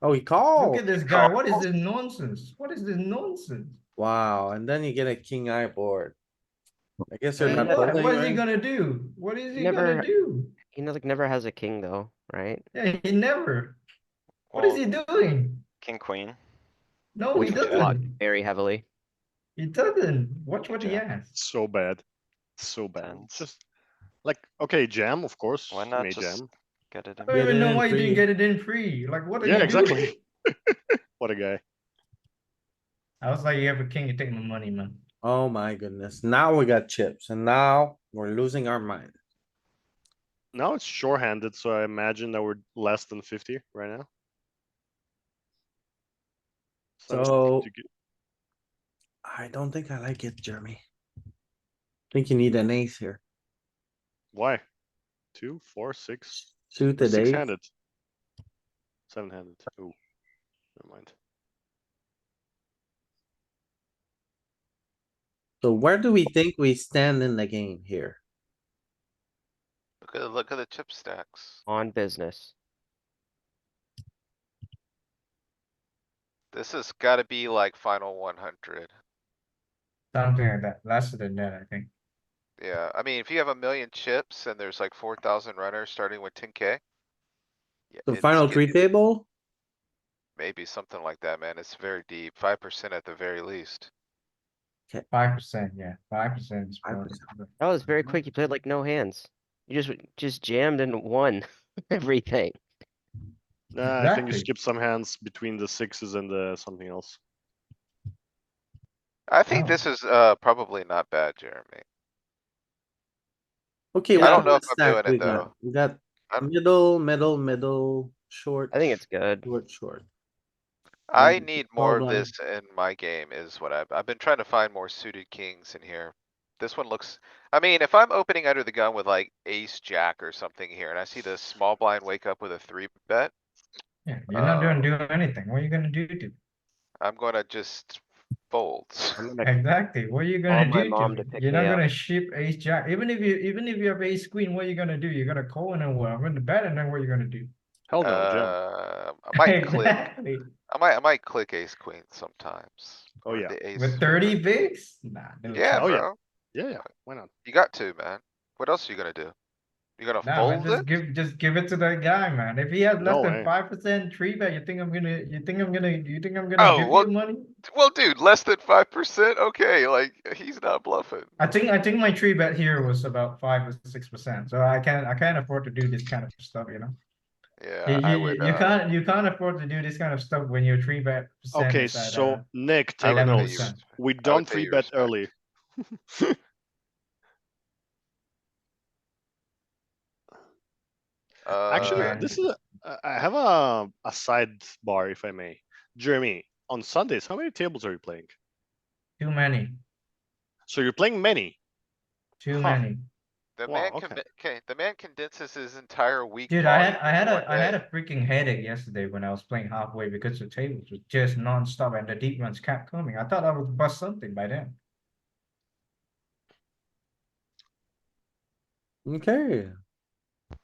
Oh, he Look called. at this guy. What is this nonsense? What is this nonsense? Wow, and then you get a king eye board. I guess you're not What folding, is he right? gonna do? What is he Never- gonna do? He never has a king though, right? Yeah, he never. What is well, he doing? king, queen. No, Which he we block doesn't. very heavily. He doesn't. Watch what he Jack. has. So bad. So bad. Tens. Just like, okay, jam, of course. Why you not may just jam. get it I in? don't Get even it know in why you free. didn't get it in free. Like, what are Yeah, you doing? exactly. What a guy. I was like, you have a king, you take my money, man. Oh my goodness, now we got chips and now we're losing our mind. Now it's short-handed, so I imagine that we're less than 50 right now. So- to get- I don't think I like it, Jeremy. Think you need an ace here. Why? 2, 4, 6. Suited ace. Six-handed. Seven-handed. Oh, never mind. So where do we think we stand in the game here? Look at the chip stacks. On business. This has gotta be like final 100. Something like that. Less than that, I think. Yeah, I mean, if you have 1,000,000 chips and there's like 4,000 runners starting with 10K. Yeah, The it's final get- three table? Maybe something like that, man. It's very deep, 5% at the very least. 5%, yeah. 5% is 5%. probably. That was very quick. You played like no hands. You just jammed and won everything. Nah, I think you Exactly. skip some hands between the sixes and the something else. I think Oh. this is, probably not bad, Jeremy. Okay, Yeah. what I don't kind know of if I'm stack doing it, we got? though. We got I'm- middle, short. I think it's good. Short. I And need small more of blind. this in my game is what I've been trying to find more suited kings in here. This one looks, I mean, if I'm opening under the gun with like ace, jack or something here and I see the small blind wake up with a 3-bet, Yeah, you're not doing anything. What are you gonna do? I'm gonna just fold. I'm gonna Exactly. What are you call gonna my do mom to to it? pick You're me not up. gonna ship ace jack. Even if you have ace queen, what are you gonna do? You're gonna call and then what? I'm gonna bet and then what are you gonna do? Hell no, jam. I might click, Exactly. I might click ace queen sometimes. Oh, or yeah. the ace With jack. 30 bigs? Nah, no Yeah, chance. Oh, yeah. bro. Yeah, why not? You got to, man. What else are you gonna do? You gonna Nah, man, fold it? just give it to that guy, man. If he has less No than way. 5% tree bet, you think I'm gonna Oh, give well- you money? Well, dude, less than 5%? Okay, like, he's not bluffing. I think my tree bet here was about 5 or 6%. So I can't afford to do this kind of stuff, you know? Yeah, I would, You can't afford to do this kind of stuff when your tree bet percent Okay, is at, so Nick, I take would pay notes. you 11%. We I would don't pay you 3-bet respect. early. Actually, man. this is I have a sidebar, if I may. Jeremy, on Sundays, how many tables are you playing? Too many. So you're playing many. Too Huh. many. The Wow, man okay. the man condenses his entire week Dude, volume I had into one I had day. a freaking headache yesterday when I was playing halfway because the tables was just non-stop and the deep runs kept coming. I thought I would bust something by then. Okay,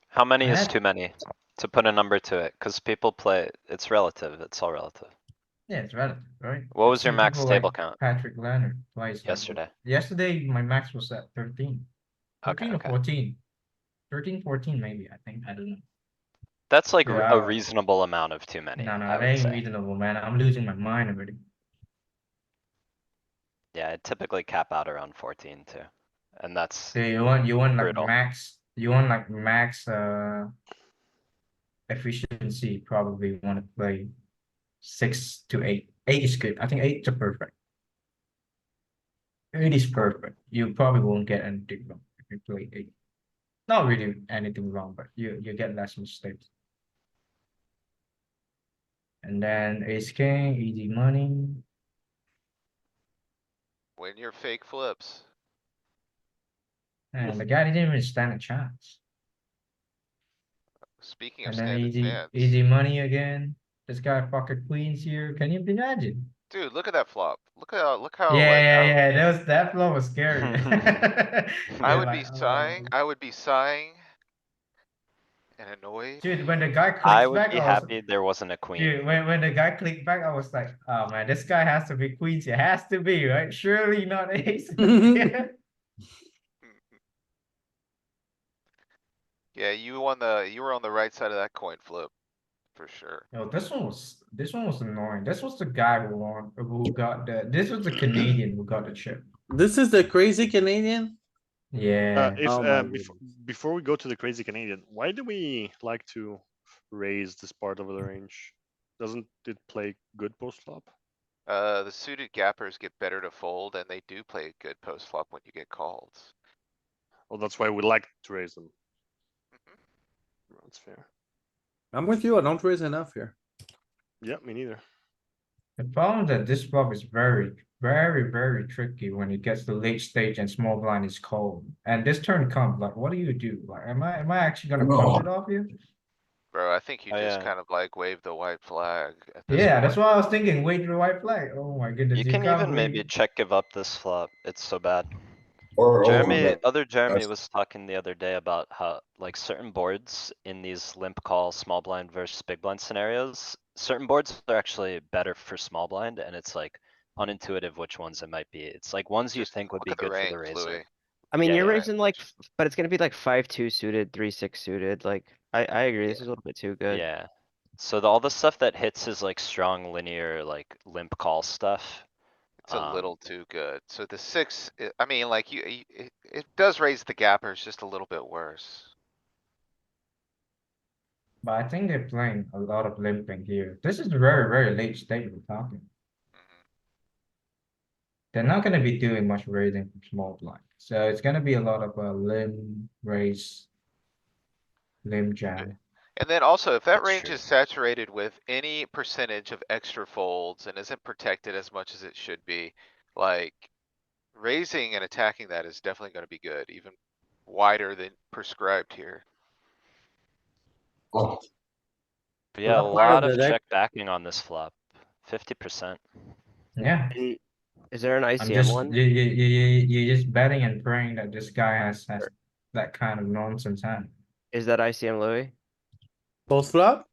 How many I is had- too many? To put a number to it, cause people play, it's relative, it's all relative. Yeah, it's relative, right? What I've was your seen max people table like count Patrick Leonard twice. yesterday? Yesterday, my max was at 13. Okay, 13 or okay. 14. 13, 14 maybe, I think. I don't know. That's like Yeah. a reasonable amount of too many, No, I that would ain't say. reasonable, man. I'm losing my mind already. Yeah, I typically cap out around 14 too. And that's So you want like brutal. max efficiency, probably want to play 6 to 8. 8 is good. I think 8 is perfect. 8 is perfect. You probably won't get anything wrong if you play 8. Not really anything wrong, but you get less mistakes. And then ace king, easy money. Win your fake flips. And the guy didn't even stand a chance. Speaking of And then standing easy fans. money again. This guy pocket queens here. Can you imagine? Dude, look at that flop. Look how like, Yeah. That flow was scary. I You're would be like, sighing, oh. I would be sighing. And annoyed. Dude, when the guy I clicks would back, be I was, happy there wasn't a queen. dude, when the guy clicked back, I was like, oh man, this guy has to be queens. It has to be, right? Surely not ace. Yeah, you were on the right side of that coin flip. For sure. No, this one was annoying. This was the guy this was the Canadian who got the chip. this is the crazy Canadian? Yeah. If Oh my before we go to the crazy Canadian, why do we like to raise this part of the range? Doesn't it play good post flop? The suited gappers get better to fold and they do play a good post flop when you get called. Well, that's why we like to raise them. Mhm. That's fair. I'm with you, I don't raise enough here. Yeah, me neither. The problem that this flop is very tricky when it gets to late stage and small blind is cold. And this turn comes, like, what do you do? Like, am I actually gonna punch it off here? Bro, I think you Oh, just yeah. kind of like wave the white flag at this Yeah, that's point. what I was thinking. Wait for the white flag. Oh my goodness, You you can can't even maybe believe. check give up this flop, it's so bad. Or Jeremy, overbet. other Jeremy That's- was talking the other day about how, like, certain boards in these limp call, small blind versus big blind scenarios, certain boards are actually better for small blind, and it's like unintuitive which ones it might be. It's like ones you Just think would look be at the good for the range, razor. Louis. I mean, Yeah, you're yeah. raising like, but it's gonna be like 5-2 suited, 3-6 suited, like, I agree, this is a little bit too good. Yeah. So all the stuff that hits is like strong linear, like limp call stuff. It's a little too good. So the six, I mean, like it does raise the gappers just a little bit worse. But I think they're playing a lot of limping here. This is very late stage we're talking. Mhm. They're not gonna be doing much raising from small blind. So it's gonna be a lot of limb raise, limb jam. And then also, if that That's range true. is saturated with any percentage of extra folds and isn't protected as much as it should be, like raising and attacking that is definitely gonna be good, even wider than prescribed here. Oh, But yeah, a What part lot of of the deck? check backing on this flop, 50%. Yeah. And is there an I'm ICM just one? you're just betting and praying that this guy has that kind of nonsense hand. Is that ICM Louis? Post flop?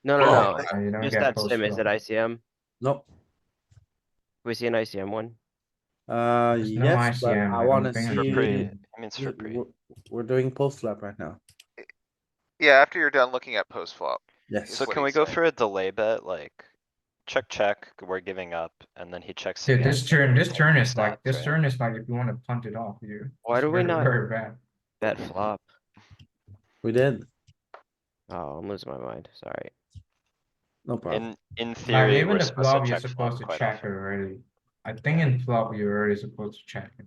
No, Oh. You don't just get that post sim, is it flop. ICM? Nope. We see an ICM one? There's no Yes, but ICM. I I don't wanna think I For can pre, see. do. I mean, it's for pre. We're doing post flop right now. Yeah, after you're done looking at post flop. Yes. So what can we he's go saying. for a delay bet, like check, we're giving up, and then he checks Dude, again? this turn like is like stats, right? if you want to punt it off here. Why It's do we not very bad. bet flop? We did, Oh, I'm losing my mind, sorry. no problem. In Like theory, even we're the supposed to flop, you're check flop supposed to quite check it often. already. I think in flop you're already supposed to check it.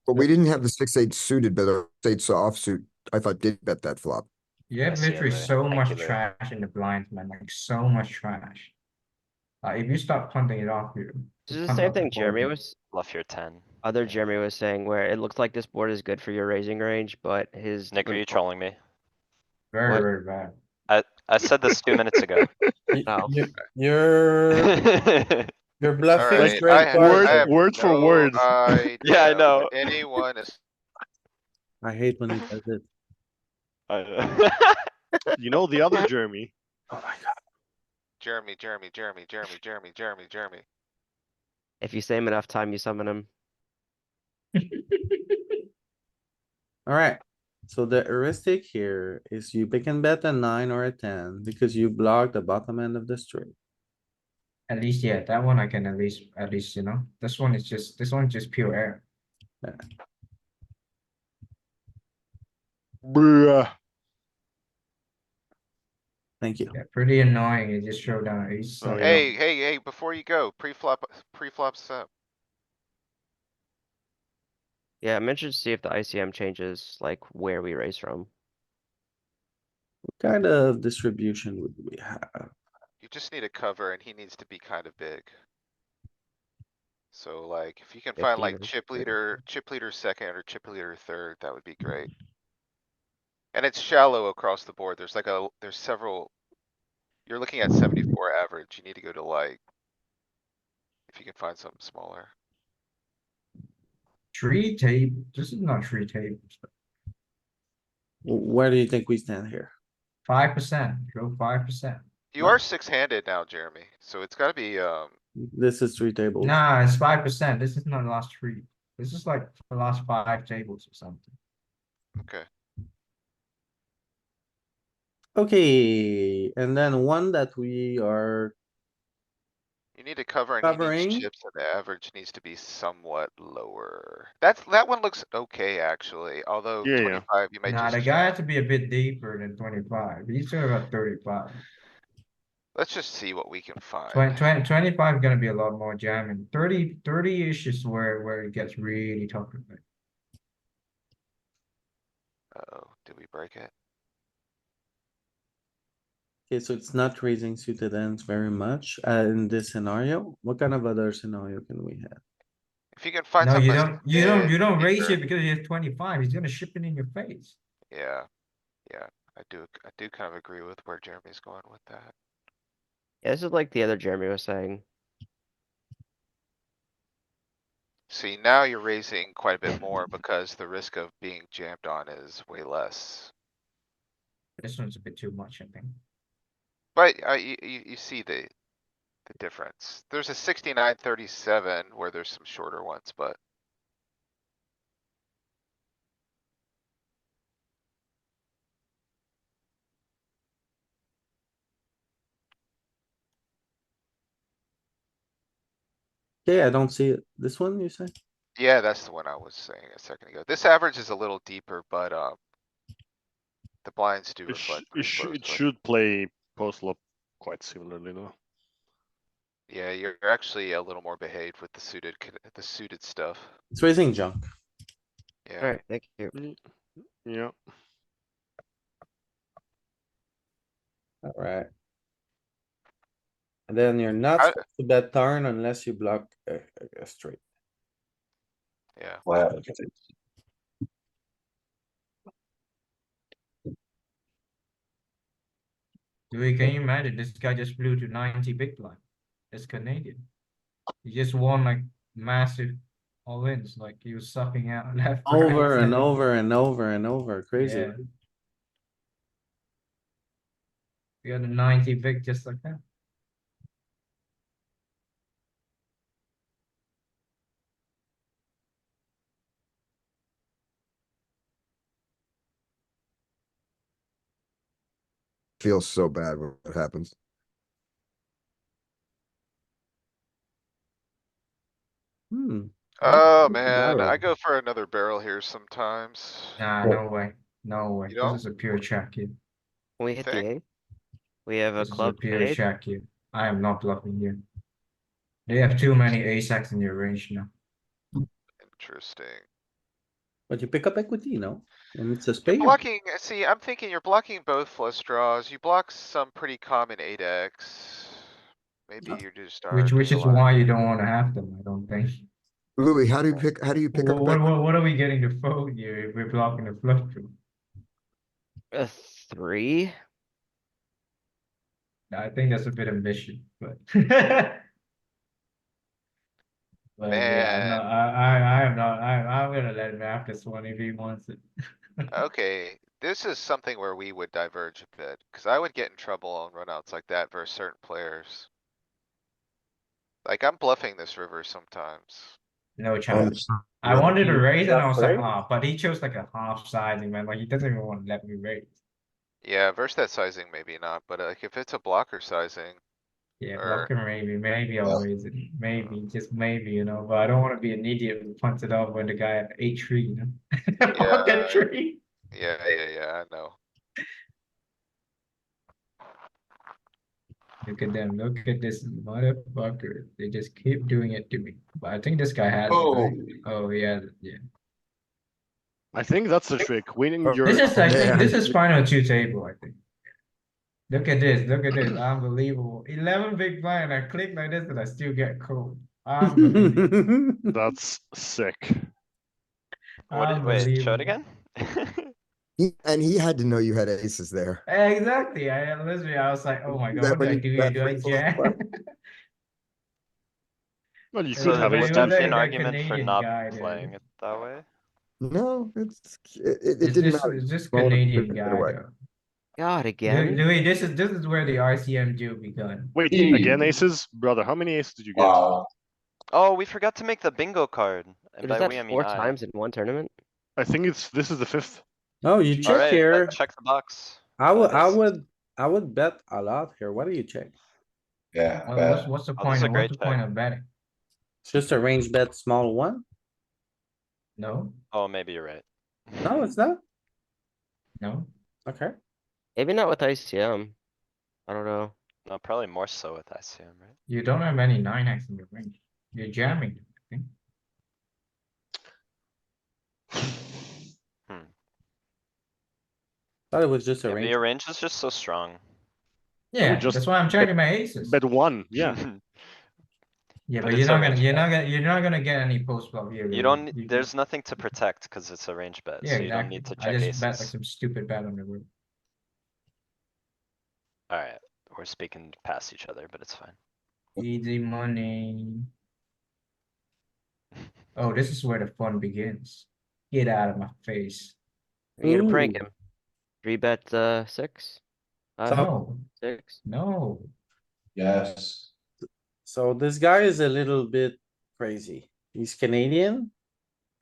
But we didn't have the 6-8 suited, but the 8's offsuit, I thought did bet that flop. You I have see it, literally Louis. so Thank much you, Louis. trash in the blinds, man. Like so much trash. If you start punting it off, you This is the punt same off the thing Jeremy board. was, Bluff your 10. other Jeremy was saying where it looks like this board is good for your raising range, but his. Nick, are you trolling me? Very, What? very bad. I said this 2 minutes ago. Oh. You're bluffing Alright, straight cards. I have word for no word. Yeah, I idea know. what anyone is. I hate when he does it. You know the other Jeremy. Oh my god. Jeremy. If you say him enough time, you summon him. Alright, so the heuristic here is you pick and bet a 9 or a 10 because you block the bottom end of the straight. At least, yeah, that one I can at least, you know, this one is just pure air. Bruh. Thank you. Yeah, pretty annoying. It just showed down ace. Oh, So- yeah. Hey, before you go, pre-flop up. Yeah, I'm interested to see if the ICM changes like where we raise from. What kind of distribution would we have? You just need a cover and he needs to be kind of big. So like, if you can find 50 like versus chip leader second or chip leader third, that would be great. And it's shallow across the board. There's several. You're looking at 74 average. You need to go to like. If you can find something smaller. Three tables. This is not three tables. Where do you think we stand here? 5%. Go 5%. You are six-handed now, Jeremy, so it's gotta be, This is 3 tables. Nah, it's 5%. This is not the last three. This is like the last 5 tables or something. okay. Okay, and then one that we are, You need to cover and he Covering. needs chips and the average needs to be somewhat lower. That one looks okay, actually, although Yeah, yeah. 25, you might Nah, just the guy jam. has to be a bit deeper than 25. He's talking about 35. Let's just see what we can find. 25 is gonna be a lot more jamming. 30-ish is where it gets really tough. Uh-oh, did we break it? okay, so it's not raising suited ends very much, in this scenario. What kind of other scenario can we have? If you can find No, something. you that's don't raise bigger. it because he has 25. He's gonna ship it in your face. Yeah, I do kind of agree with where Jeremy's going with that. Yeah, this is like the other Jeremy was saying. See, now you're raising quite a bit more because the risk of being jammed on is way less. This one's a bit too much, I think. But, you see the difference. There's a 69-37 where there's some shorter ones, but. Okay, I don't see it. This one, you say? Yeah, that's the one I was saying a second ago. This average is a little deeper, but, the blinds do reflect pretty It closely. should play post flop quite similarly though. Yeah, you're actually a little more behaved with the suited stuff. It's raising junk. Yeah, Alright, thank you. Yeah. Alright. And then you're not I- supposed to bet turn unless you block a straight. yeah. Wow. Louis, can you imagine? This guy just flew to 90 big blind. It's Canadian. He just won like massive all-ins, like he was sucking out left. right, Over and center. over and over and over, crazy. Yeah. We got a 90 big just like that. Feels so bad when it happens. Hmm. Oh, That's man, barrel. I go for another barrel here sometimes. Nah, Oh. no way. No way. You This don't? is a pure check here. When we hit the Think? eight, we have a This is a club pure eight. check here. I am not bluffing here. They have too many ace-X in your range now. Interesting. But you pick up equity, no? And it's a You're spade. blocking, see, I'm thinking you're blocking both flush draws. You block some pretty common 8x. Maybe Oh. you just Which are is doing a lot of. why you don't want to have them, I don't think. Louis, how do you pick up a bet? What are we getting to fold here if we're blocking the flush draw? A 3? I think that's a bit ambitious, but. But yeah, I'm Man, not, I am not, I'm gonna let him have this one if he wants it. okay, this is something where we would diverge a bit, cuz I would get in trouble on runouts like that versus certain players. Like, I'm bluffing this river sometimes. No On chance. the I wanted to You raise and I was like, raise? ah, but he chose like a half sizing, man, like he doesn't even want to let me raise. Yeah, versus that sizing, maybe not, but like if it's a blocker sizing, Yeah, or, blocker maybe I'll Yeah. raise it, maybe, just maybe, but I don't wanna be an idiot who punts it off when the guy had 8-3, Fuck a yeah, tree. yeah, I know. Look at them, look at this motherfucker, they just keep doing it to me, but I think this guy has it, Oh, right? Oh, yeah, yeah. I think that's the trick. Winning Oh, your This is, I think, this man. is final two table, I think. Look at this, unbelievable. 11 big blind, I click like this and I still get cold. Unbelievable, that's sick. Wait, show it unbelievable. again? And he had to know you had aces there. Exactly, I was like, oh my god, That what do when I you do here? bet Do I free flop. jam? Well, you It could was, So have but would ace it that was deuce be like an here. that argument for Canadian not guy playing there. it that way? No, it didn't matter. It's this Roll it Canadian guy away. though. God, again? Louis, this is where the RCM do begun. Wait, Eee. again aces? Brother, how many aces did you get? wow. Oh, we forgot to make the bingo card. And Was by that we, I mean 4 I. times in one tournament? I think this is the 5th. Oh, you Jeez. check Alright, here. check the box. I would, I Aces. would, I would bet a lot here. What do you check? Yeah, Well, bad. what's the Oh, this is point? a What's great the check. point of betting? It's just a range bet small one? No, Oh, maybe you're right. No, it's not. no. Okay. Maybe not with ICM. I don't know. No, probably more so with ICM, right? You don't have any 9x in your range. You're jamming, I think. Hmm. Thought it was just a Yeah, but range. your range is just so strong. Yeah, just that's why I'm checking my aces. Bet one, yeah. Yeah, but but it's a range you're bet. not gonna, you're not gonna get any post flop here. You Louis. don't, You- there's nothing to protect cuz it's a range bet, Yeah, so you don't exactly. need to I check just bet like aces. some stupid bet on the room. Alright, we're speaking past each other, but it's fine. Easy money. Oh, this is where the fun begins. Get out of my face. You're gonna prank Ooh. him. 3-bet 6? No, 6? no. Yes. So this guy is a little bit crazy. He's Canadian.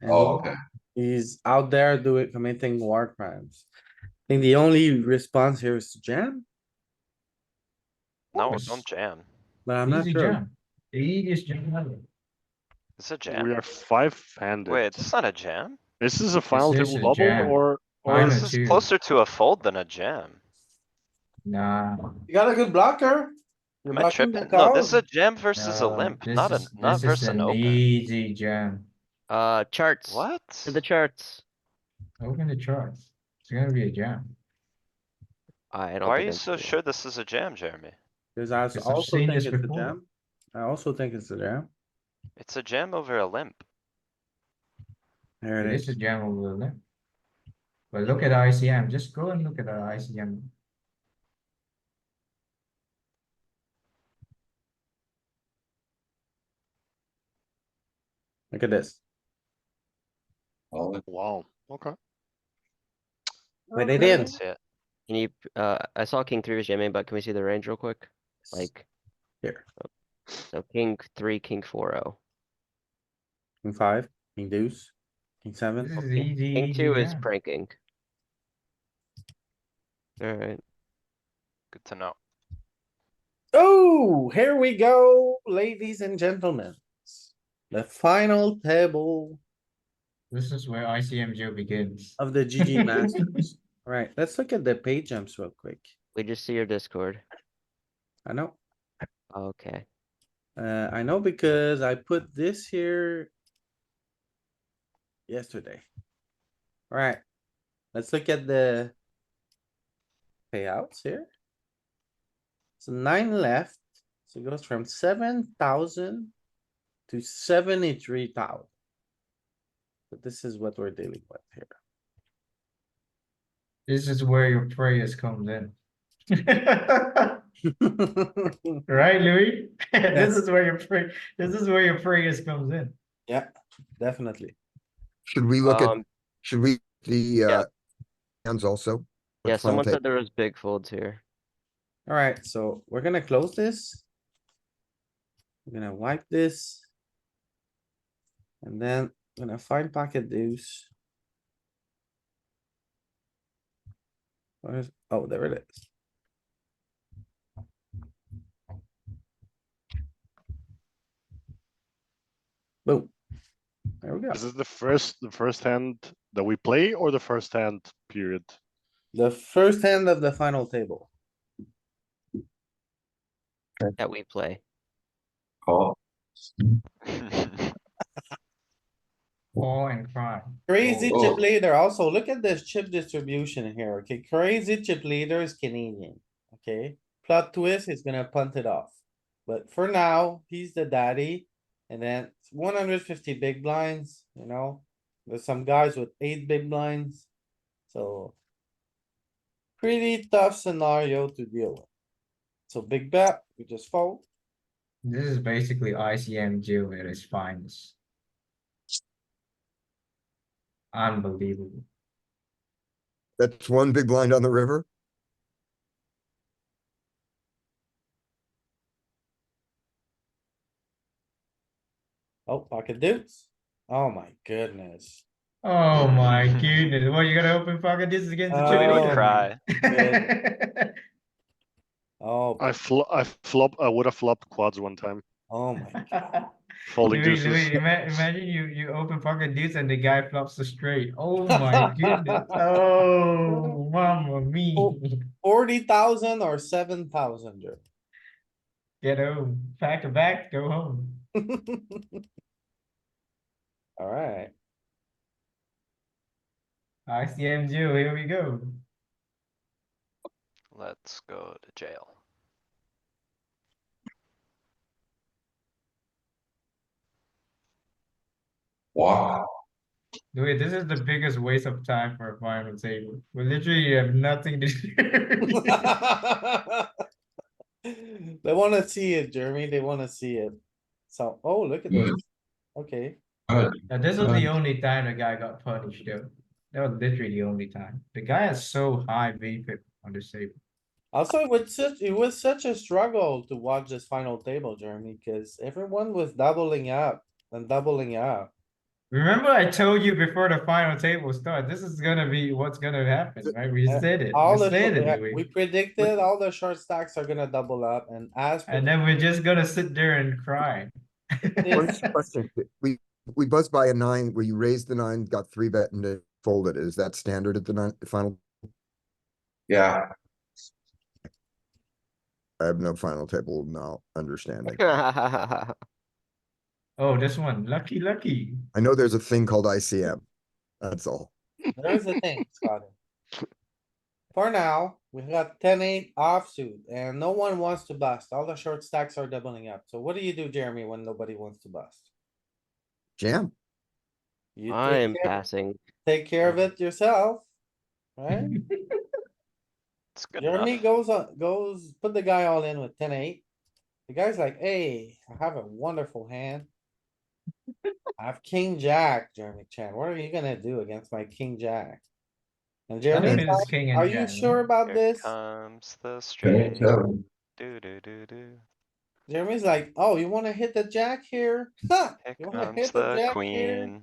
Oh, And okay. he's out there committing war crimes. I think the only response here is to jam, No, course. don't jam. but I'm not Easy sure. jam. Easiest jam ever. It's a We jam? are 5-handed. Wait, it's not a jam? Is this a final This is table a bubble jam. or I'm This a is two. closer to a fold than a jam. Nah, You got a good blocker? You're Am I blocking the tripping? No, this is a calls. jam versus a no, limp, not this is versus an an open. easy jam. Charts. What? To the charts. Open the charts. It's gonna be a jam. I don't Why are think you I'm so doing sure this is a jam, Jeremy? Cause I Because I've also seen think this it's a before. jam. I also think it's a jam. It's a jam over a limp. There It it is a is. jam over the limp. But look at ICM. Just go and look at our ICM. Look at this. Oh, wow? Okay. Wait it I in. didn't see it. Can you, I saw king 3 was jamming, but can we see the range real quick? Like, Here, so king 3, king 4-0. king five, king deuce, king This seven. is King easy 2 is jam. pranking. Alright, Good to know. Oh, here we go, ladies and gentlemen. The final table This is where ICM Joe begins. of the GG Masters. Alright, let's look at the page jumps real quick. we just see your Discord. I know, Okay. I know because I put this here yesterday. Alright, let's look at the payouts here. So 9 left, so it goes from 7,000 to 73,000. But this is what we're dealing with here. This is where your prayers comes in. Right, Louis? This Yes. is where this is where your prayers comes in. Yeah, definitely. Should we look at, Um, should we, the, yeah. hands also? Yeah, With final someone tape? said there was big folds here. Alright, so we're gonna close this. We're gonna wipe this. And then I'm gonna find pocket deuce. Where is, oh, there it is. Boom. There we go. Is it the first hand that we play or the first hand period? The first hand of the final table. That we play. Call. Fall and cry. Crazy Oh. chip leader. Also, look at this chip distribution here, okay? Crazy chip leader is Canadian, okay? Plot twist is gonna punt it off. But for now, he's the daddy. And then 150 big blinds, you know? There's some guys with 8 big blinds. So. Pretty tough scenario to deal with. So big bet, we just fold. This is basically ICM Jill at its finest. Unbelievable. That's one big blind on the river. Oh, pocket deuce. Oh my goodness. Oh my goodness, what, you gonna open pocket this against the chip Oh, Made me leader? cry. Oh, I would have flopped quads one time. oh my god. Folding Louis, deuces. imagine you open pocket deuce and the guy flops a straight. Oh my goodness. Oh, mamma mia. 40,000 or 7,000. Get home, pack a bag, go home. Alright, ICM Jill, here we go. Let's go to jail. Wow. Louis, this is the biggest waste of time for a final table. We literally have nothing to do. they wanna see it, Jeremy, they wanna see it. So, oh, look at this. Okay, Good. And this was the only time the guy got punished though. That was literally the only time. The guy has so high VPIP on this table. also it was such a struggle to watch this final table, Jeremy, cuz everyone was doubling up and doubling up. Remember I told you before the final table started, this is gonna be what's gonna happen, right? We Yeah, said it, All we the, said it, yeah, Louis. we predicted all the short stacks are gonna double up and as. And then we're just gonna sit there and cry. One question, we buzzed by a 9 where you raised the 9, got 3-bet and then folded. Is that standard at the final? Yeah, I have no final table now understanding. Oh, this one, lucky. I know there's a thing called ICM. That's all. There's the thing, Scotty. For now, we got 10-8 offsuit and no one wants to bust. All the short stacks are doubling up. So what do you do, Jeremy, when nobody wants to bust? Jam. You I am take care, passing. take care of it yourself, right? It's good Jeremy enough. goes, put the guy all in with 10-8. The guy's like, hey, I have a wonderful hand. I have king jack, Jeremy Chan. What are you gonna do against my king jack? And I Jeremy, think it's king and are you jack, sure right? about Here this? comes the okay, straight. so, Do. Jeremy's like, oh, you wanna hit the jack here? Huh, Here you wanna comes hit the the jack here? queen.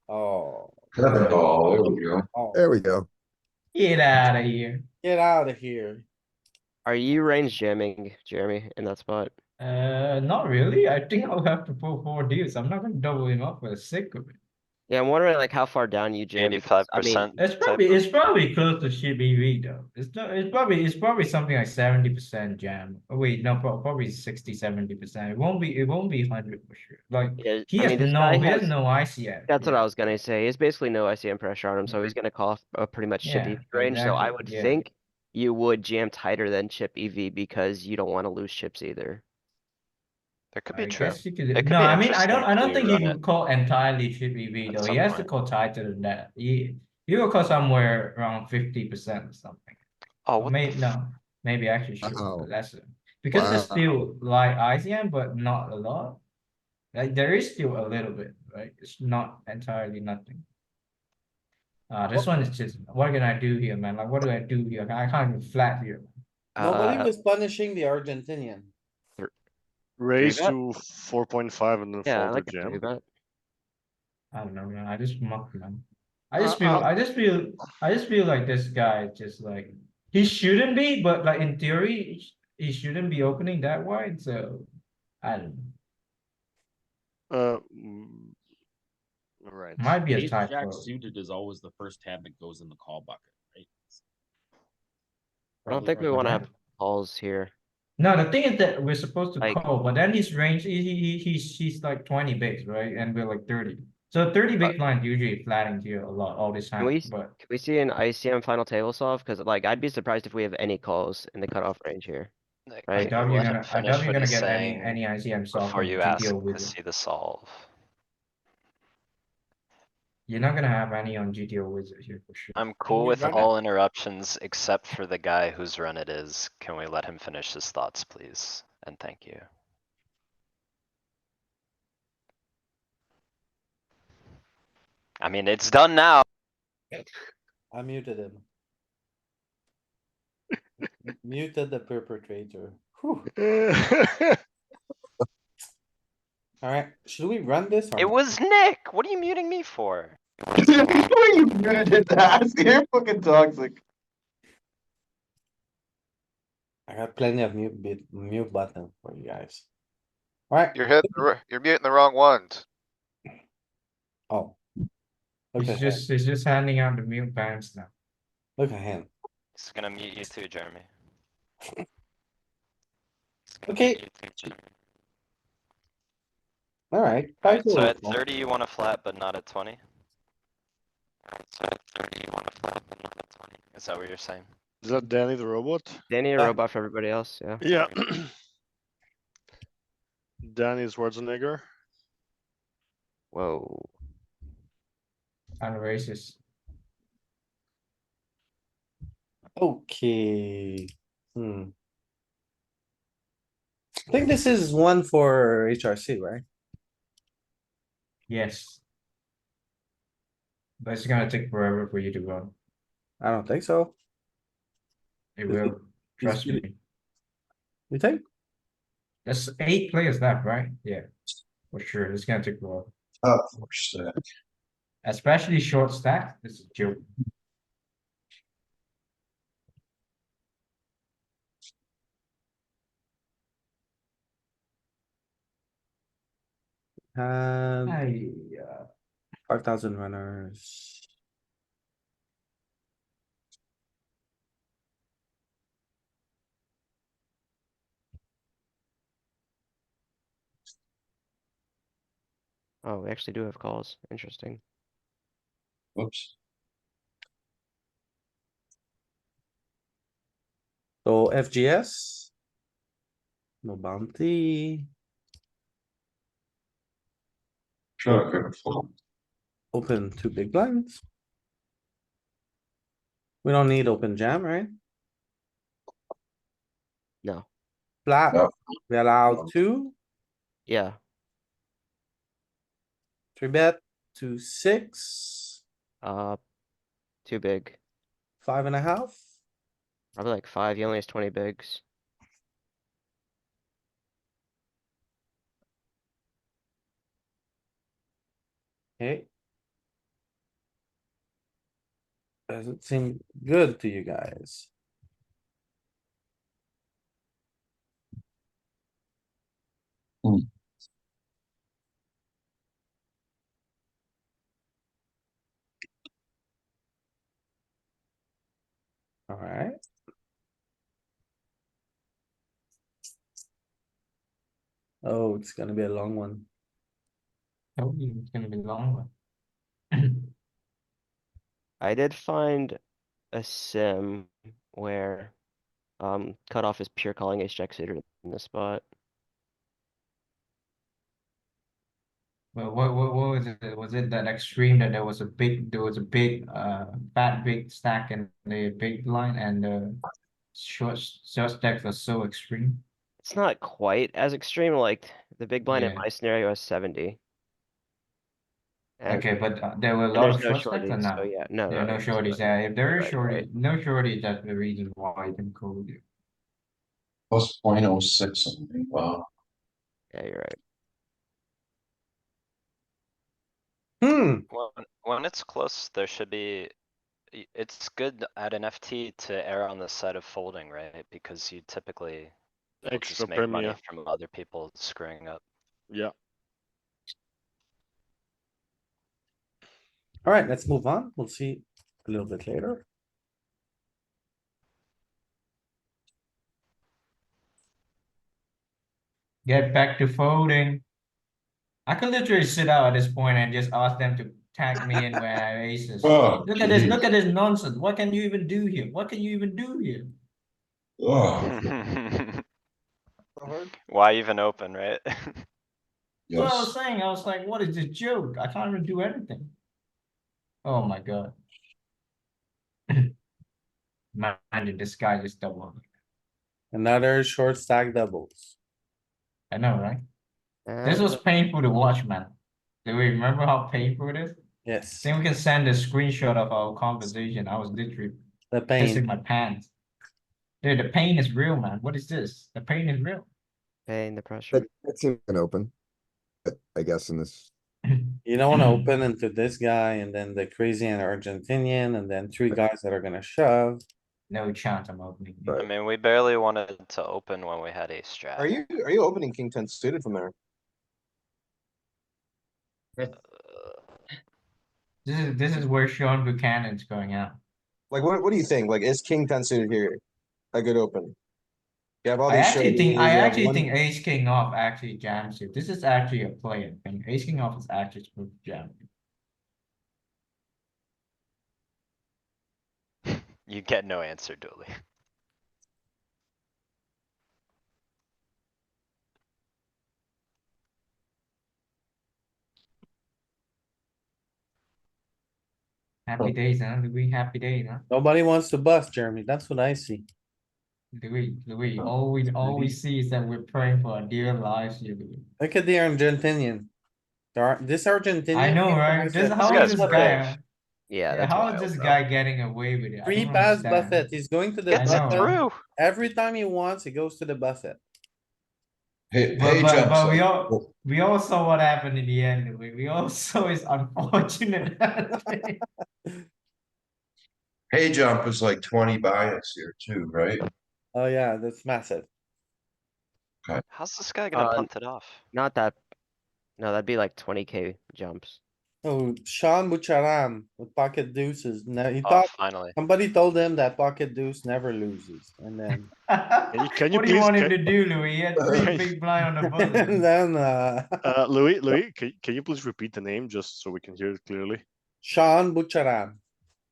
Oh, another call, there we go. oh, There we go. Get out of here. get out of here. Are you range jamming, Jeremy, in that spot? Not really. I think I'll have to pull 4 deals. I'm not gonna double him up for the sake of it. Yeah, I'm wondering like how far down you jam. Because, I mean, 85%. It's probably close to ship EV though. It's probably something like 70% jam. Oh wait, no, probably 60-70%. It won't be 100 for sure. Like yeah, he I has mean, this guy he has has. no ICF. That's what Yeah. I was gonna say. He's basically no ICM pressure on him, so he's gonna call off a pretty much chip Yeah, EV range. So I exactly, would yeah. think you would jam tighter than chip EV because you don't want to lose chips either. It could I be true. guess you could, It could no, be I mean, I interesting don't to think he run it would call entirely chippy V at though. He some has to point. call tighter than that. He will call somewhere around 50% or something. Oh, Or what the maybe, no, maybe actually should Wow. lesser. Because it's Wow. still like ICM, but not a lot. Like there is still a little bit, right? It's not entirely nothing. This one is just, what can I do here, man? Like, what do I do here? I can't even flat here. Nobody Uh, was punishing the Argentinian. Raise bet? to 4.5 and then Yeah, I fold or like the jam. three bet. I don't know, man. I just muck, man. Uh, I just feel like this guy just like, he shouldn't be, but like in theory, he shouldn't be opening that wide, so I don't know. Right. Might be a Ace type jack for. suited is always the first hand that goes in the call bucket, right? I don't Probably think we right. wanna Right. have calls here. No, the thing is that we're supposed to Like- call, but then his range, he's like 20 bigs, right? And we're like 30. So 30 big blind usually flatting here a lot all this Can time, we, but can we see an ICM final table solve? Cause like, I'd be surprised if we have any calls in the cutoff range here. Like, I Right. doubt you're let him gonna, I doubt finish you're what gonna he's get saying any ICM solve before from you ask GTO to wizard. see the solve. You're not gonna have any on GTO wizard here for sure. I'm cool we with run it? all interruptions except for the guy whose run it is. Can we let him finish his thoughts, please? And thank you. I mean, it's done now. I muted him. Muted the perpetrator. Whew. Alright, should we run this or It not? was Nick. What are you muting me for? You muted that. You're fucking toxic. I got plenty of mute button for you guys. Alright, You're muting the wrong ones. oh. Look at him, He's just handing out the mute bans now. look at him. He's gonna mute you too, Jeremy. Okay. Alright. Alright, so at 30 you want a flat, but not at 20? Is that what you're saying? Is that Danny the robot? Danny a Yeah. robot for everybody else, yeah. Yeah. Danny Schwarzenegger. Whoa. And racist. Okay. I think this is one for HRC, right? Yes. But it's gonna take forever for you to run. I don't think so. It will, trust really- me. You think? There's 8 players left, right? Yeah, for sure. It's gonna take a while. Oh, for sure. Especially short stack. This is a joke. I, 5,000 runners. Oh, we actually do have calls. Interesting. Oops. So FGS. No bounty. Sure, good fold. Open 2 big blinds. We don't need open jam, right? No, Flat. No. We allow 2, yeah, 3 bet to 6, too big. 5.5. Probably like 5, he only has 20 bigs. Okay. Does it seem good to you guys? Alright. Oh, it's gonna be a long one. told you it's gonna be a long one. I did find a sim where, cutoff is pure calling ace jack suited in this spot. Well, what was it? Was it that extreme that there was a big fat big stack in the big line and the short stacks are so extreme? It's not quite as extreme, like the big blind in Yeah. my scenario is 70. And, Okay, but there were a and lot there's of no short stacks or shorties, so not? yeah, no, There are no there's shorties. no- Yeah, if there is right. no shorties, that's the reason why I can call you. Plus 0.06 something, wow. Yeah, you're right. When it's close, there should be, it's good at an FT to err on the side of folding, right? Because you typically will Extra just make money premium. from other people screwing up. Yeah. Alright, let's move on. We'll see a little bit later. Get back to folding. I could literally sit out at this point and just ask them to tag me in when I have aces. Oh, Look at this, geez. look at this nonsense. What can you even do here? What can you even do here? Oh, Why even open, right? That's what I was yes. saying. I was like, what is this joke? I can't even do anything. Oh my god. Imagine this guy just doubled. Another short stack doubles. I know, right? This was painful to watch, man. Do we remember how painful it is? Yes, Think we can send a screenshot of our conversation. I was literally the pissing pain. my pants. Dude, the pain is real, man. What is this? The pain is real. Paying the pressure. That seems an open. I guess in this, You don't wanna open into this guy and then the crazy and Argentinian and then three guys that are gonna shove. No chance I'm opening. I Right. mean, we barely wanted to open when we had a strat. Are you opening king 10 suited from there? This is where Sean Buchanan's going out. Like, what do you think? Like, is king 10 suited here a good open? You have all I these actually think shorties, you have one. ace king off actually jams you. This is actually a play, I think. Ace king off is actually supposed to jam you. You get no answer, Dooley. Happy days, huh? Louis, happy days, huh? Nobody wants to bust, Jeremy. That's what I see. Louis, all we see is that we're praying for our dear lives here, Louis. Look at the Argentinian. This Argentinian. I know, right? This How guy's is this brave. guy? Yeah, that's How is wild, this bro. guy getting away with it? I Free don't pass understand. buffet. He's going to the Gets know, it right? buffet. through. Every time he wants, he goes to the buffet. But we all saw what happened in the end. We all saw his unfortunate. Hey jump is like 20 bias here too, right? Oh yeah, that's massive. How's this guy gonna Uh, punt it off? Not that, no, that'd be like 20K jumps. Oh, Sean Bucharam with pocket deuces. No, he Oh, thought, finally. somebody told him that pocket deuce never loses. And then, Can you What do you please- want him can- to do, Louis? He had three Can- big blind on the and button. then, Louis, can you please repeat the name just so we can hear it clearly? Sean Bucharam.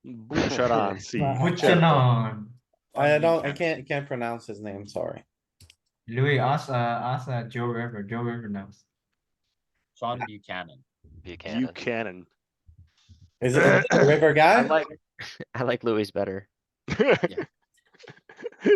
Bucharanzi. Buchanan. I can't pronounce his name, sorry. Louis, ask Joe River. Joe River knows. Sean Buchanan. Buchanan. Buchanan. Is it a river I guy? like Louis better.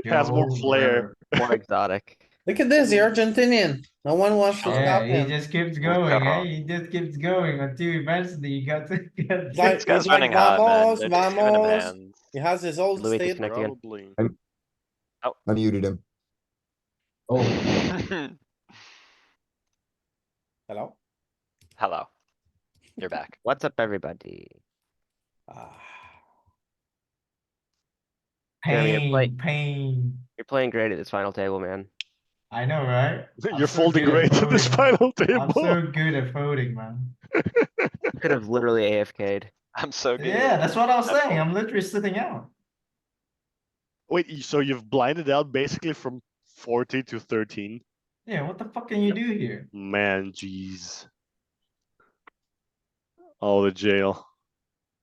Has more Joe flair. River. More exotic. Look at this, the Argentinian. No one wants to Yeah, stop he him. just keeps going, eh? He just keeps going until eventually you got to get. He's like, This guy's he's like, running hot, man. vamos, They're just giving him vamos. hands. He has his old Louis state. disconnected again. Probably. I muted him. Hello? Hello. You're back. What's up, everybody? Ah, Jeremy, you're Pain. You're playing great at this final table, man. I know, right? I'm You're so folding good at great at this folding. final I'm table. so good at folding, man. You could have literally AFK'd. I'm so good. Yeah, that's what I was That's saying. all. I'm literally sitting out. Wait, so you've blinded out basically from 40 to 13? Yeah, what the fuck can you do here? Man, jeez. Oh, the jail.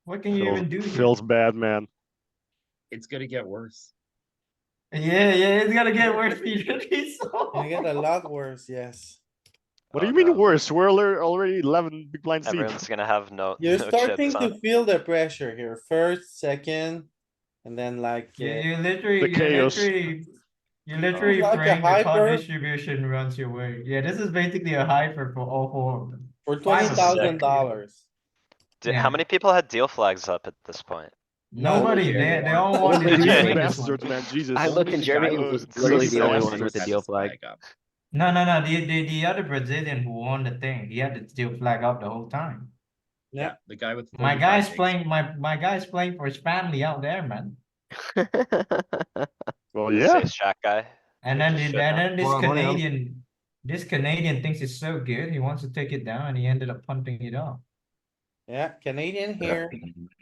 What can you even do here? Feels bad, man. It's gonna get worse. Yeah, it's gonna get worse. Peter. you get a lot worse, yes. What do Oh, you mean no. worse? We're already 11 big blinds deep. Everyone's gonna have no, You're no starting chips, huh? to feel the pressure here, first, second, and then like, You The chaos. you're literally Like a praying the card hyper. distribution runs your way. Yeah, this is basically a hyper for all four of them. For Five of them. $20,000. How Yeah. many people had deal flags up at this point? Nobody, they all Only wanted to Jeremy. swing this one. Bastards, man. Jesus. I look and The guy Jeremy with was the literally green the only one bastards with the had deal his flag. up. No, the other Brazilian who won the thing, he had the steel flag up the whole time. Yeah. The guy with My 45 guy's bigs. playing, my guy's playing for his family out there, man. Well, This yeah. ace jack guy? And He then, just and showed down. then Well, money on- this Canadian thinks it's so good, he wants to take it down and he ended up punting it off. Yeah, Canadian here,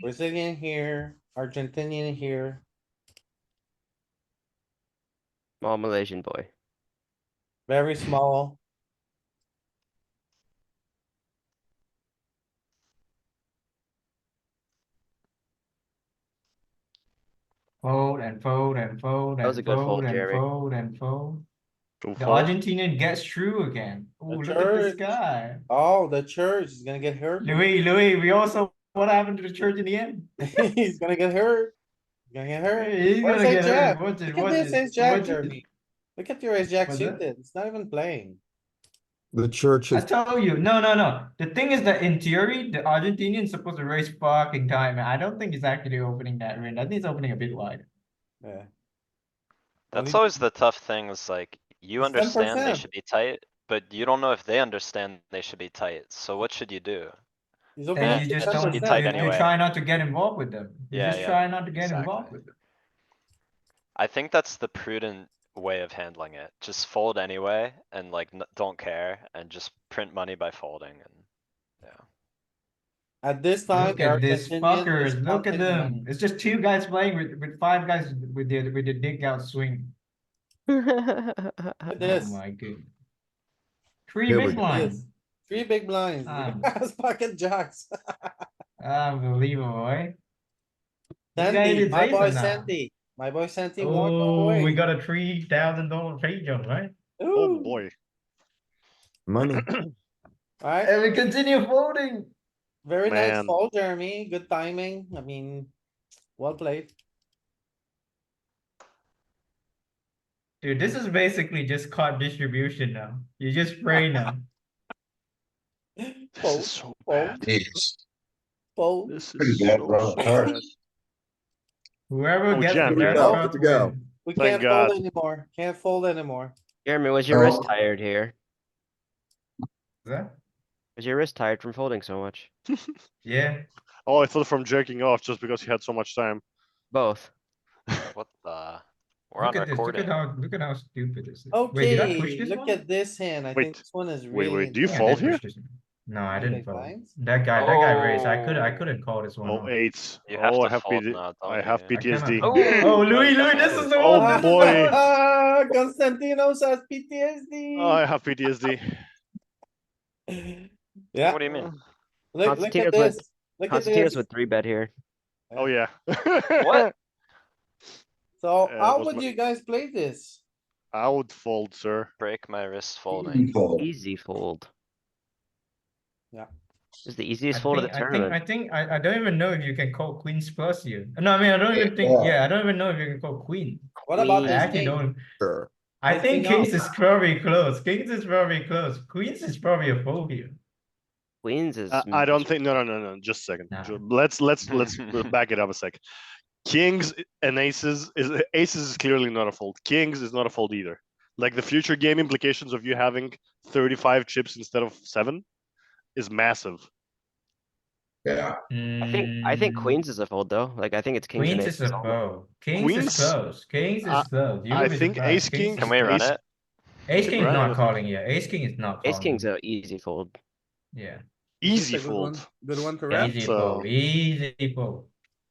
Brazilian here, Argentinian here. Small Malaysian boy. Very small. Fold and fold and fold That was a and good fold fold, and Jeremy. fold and fold. Go The fold. Argentinian gets through again. Ooh, The look at this church. guy. Oh, the church is gonna get hurt. Louis, we also, what happened to the church in the end? He's gonna get hurt. He's gonna get hurt. He's Where's gonna ace get jack? hurt. Look at this ace jack, Jeremy. Look at your ace jack What's that? suited. It's not even playing. The church I is, told you, no. The thing is that in theory, the Argentinian's supposed to raise fucking time. I don't think he's actually opening that range. I think he's opening a bit wide. Yeah. That's Only- always the tough thing is like, you It's understand they 10%. should be tight, but you don't know if they understand they should be tight. So what should you do? He's And opening you just just don't, be 10%. tight you anyway. try not to get involved with them. You Yeah, just yeah, try not to get involved exactly. with them. I think that's the prudent way of handling it. Just fold anyway and like, don't care and just print money by folding and, yeah. At this time. Look the at this Argentinian is fuckers, look counting at the them. money. It's just two guys playing with five guys with the dig out swing. Look at Oh this. my goodness. Three Here we big go. blinds. 3 big blinds. Um, Has pocket jacks. Unbelievable, eh? You guys Sandy, did my say boy so now. Sandy. My boy Sandy won't go Oh, we away. got a $3,000 pay jump, right? Oh Ooh. boy. money. Alright, And we continue folding. very nice Man. fold, Jeremy. Good timing. I mean, well played. Dude, this is basically just card distribution now. You just pray now. This Fold, is so fold, bad. fold. This Pretty is bad, so, bro. so bad. Whoever Oh, gets jam, the man. best Good cup to go. wins. We Thank can't fold God. anymore. Can't fold anymore. Jeremy, was your wrist tired here? Is that? Was your wrist tired from folding so much? Yeah. Oh, I thought from jerking off just because he had so much time. Both. What the? We're on Look at this. recording. Look at how stupid this is. Wait, did I push Okay, this look one? at this hand. I think Wait. this one is Wait, really. do you Yeah, I fold did here? push this one. No, I One didn't big fold. blinds? That guy raised. I couldn't call this one Oh, off. eights. You have Oh, to I have fold PD. now, I don't have you? I cannot PTSD. call. Oh, Oh, Louis, this is the Oh, one. This is the boy. one. Constantinos has Oh, PTSD. I have PTSD. Yeah, What do you mean? look at Constantino's this. with- Look at Constantino's this. with 3-bet here. Oh yeah. What? So it how was would my- you guys play this? I would fold, sir. Break my wrist folding. Easy fold. Yeah. This is the easiest fold of the tournament. I don't even know if you can call queens plus here. No, I mean, I don't even think, yeah, I don't even know if you can call queen. What about I this actually king? don't. Sure. I Take think king kings off. is very close. Kings is very close. Queens is probably a fold here. Queens is. I don't think. No. Just a second. Nah. Let's back it up a sec. Kings and aces is clearly not a fold. Kings is not a fold either. Like the future game implications of you having 35 chips instead of 7 is massive. Yeah. I think queens is a fold though. Like I think it's kings and Queens aces. is a fold. Kings Queens? is close. Kings is close. You I would be think surprised. ace king. Can we run ace- it? Ace can king is run it, I not think. calling here. Ace king is not calling. Ace king's a easy fold. Yeah. Easy This is a good one. fold. Good one to Yeah, wrap. easy So- fold. Easy fold.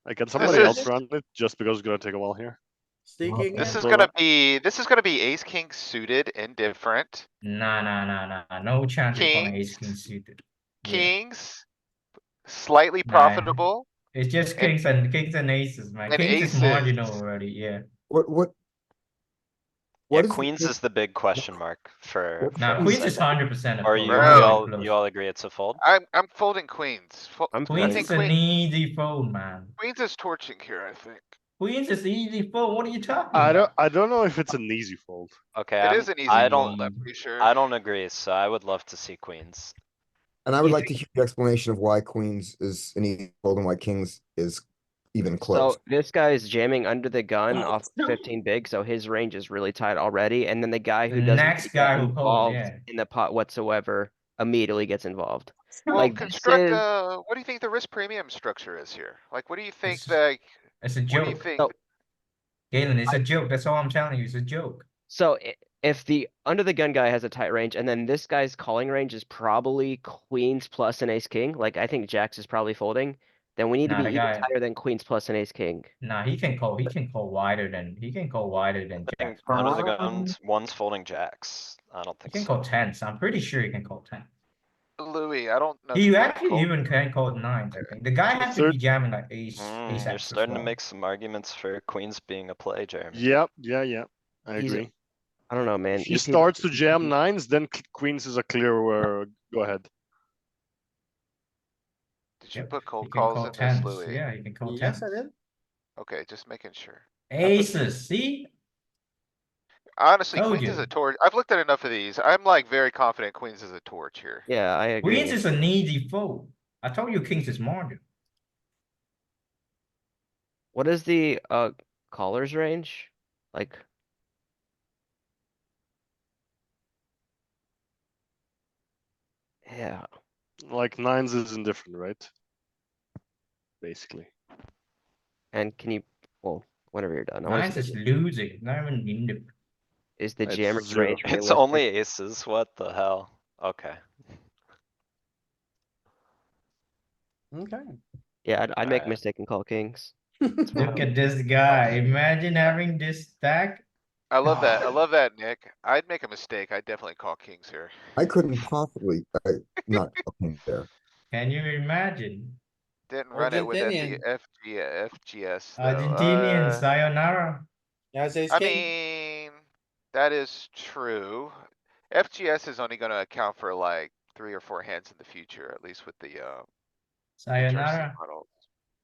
I can somebody is- else run it just because it's gonna take a while here. Staking. This it. is So gonna be ace king suited indifferent. Nah. No chance of calling ace Kings. king suited. Yeah. Kings, slightly Nah. profitable. It's just kings and aces, man. and Kings is aces. marginal already. Yeah. What Yeah, What is the queens king- is the big question mark for. Nah, for queens is second. 100% a Or fold. you, I'm Bro. not you even all, close. you all agree it's a fold? I'm folding queens. I'm I Queens think is an queen, easy fold, man. queens is torching here, I think. Queens is easy fold. What are you talking about? I don't know if it's an easy fold. Okay, It is an easy I fold, don't, I'm pretty sure. I don't agree, so I would love to see queens. And I would You like to hear the explanation of why queens is an easy fold and why kings is even close. So this guy is jamming under the gun off 15 big, so his range is really tight already. And then the guy The who doesn't next get guy who calls, involved yeah. in the pot whatsoever immediately gets involved. Well, Like this construct, is what do you think the risk premium structure is here? Like, what do you think It's- that, It's a what do you joke. think? So- Galen, it's a joke. That's all I'm telling you. It's a joke. so if the under the gun guy has a tight range, and then this guy's calling range is probably queens plus an ace king. Like I think jacks is probably folding. Then we need to Nah, be the even guy- tighter than queens plus an ace king. Nah, he can call. He can call wider than. He can call wider than I think jacks. under the guns, one's folding jacks. I don't He think can so. call tens. I'm pretty sure he can call ten. Louis, I don't know. He can actually call- even can call nines. I think the guy has to Third- be jamming like ace You're X as starting to well. make some arguments for queens being a play, Jeremy. Yeah. I He's- agree. I don't know, man. If he EP starts to jam nines, then queens is a clear. Go ahead. Did you Yep, put he cold can calls call in this, tens. Louis? Yeah, he can call Yes, tens. I did. Okay, just making sure. Aces. See, Honestly, Told queens is you. a torch. I've looked at enough of these. I'm like very confident queens is a torch here. Yeah, I agree. queens is an easy fold. I told you kings is margin. What is the caller's range? Like yeah. Like nines is indifferent, right? Basically. And can you well, whenever you're done. I wanna Nines see is losing. Not even in the. is the It's jammer's zero. range It's realistic? only aces, what the hell? Okay. Okay. Yeah, I'd make Alright. mistake and call kings. Look at this guy. Imagine having this stack. I love that. I love that, Nick. I'd make a mistake. I'd definitely call kings here. I couldn't possibly, not okay there. Can you imagine? Didn't run it with Argentinian. FGS though. Argentinian sayonara. Yeah, ace I king. mean, that is true. FGS is only gonna account for like 3 or 4 hands in the future, at least with the, HRC Sayonara. model.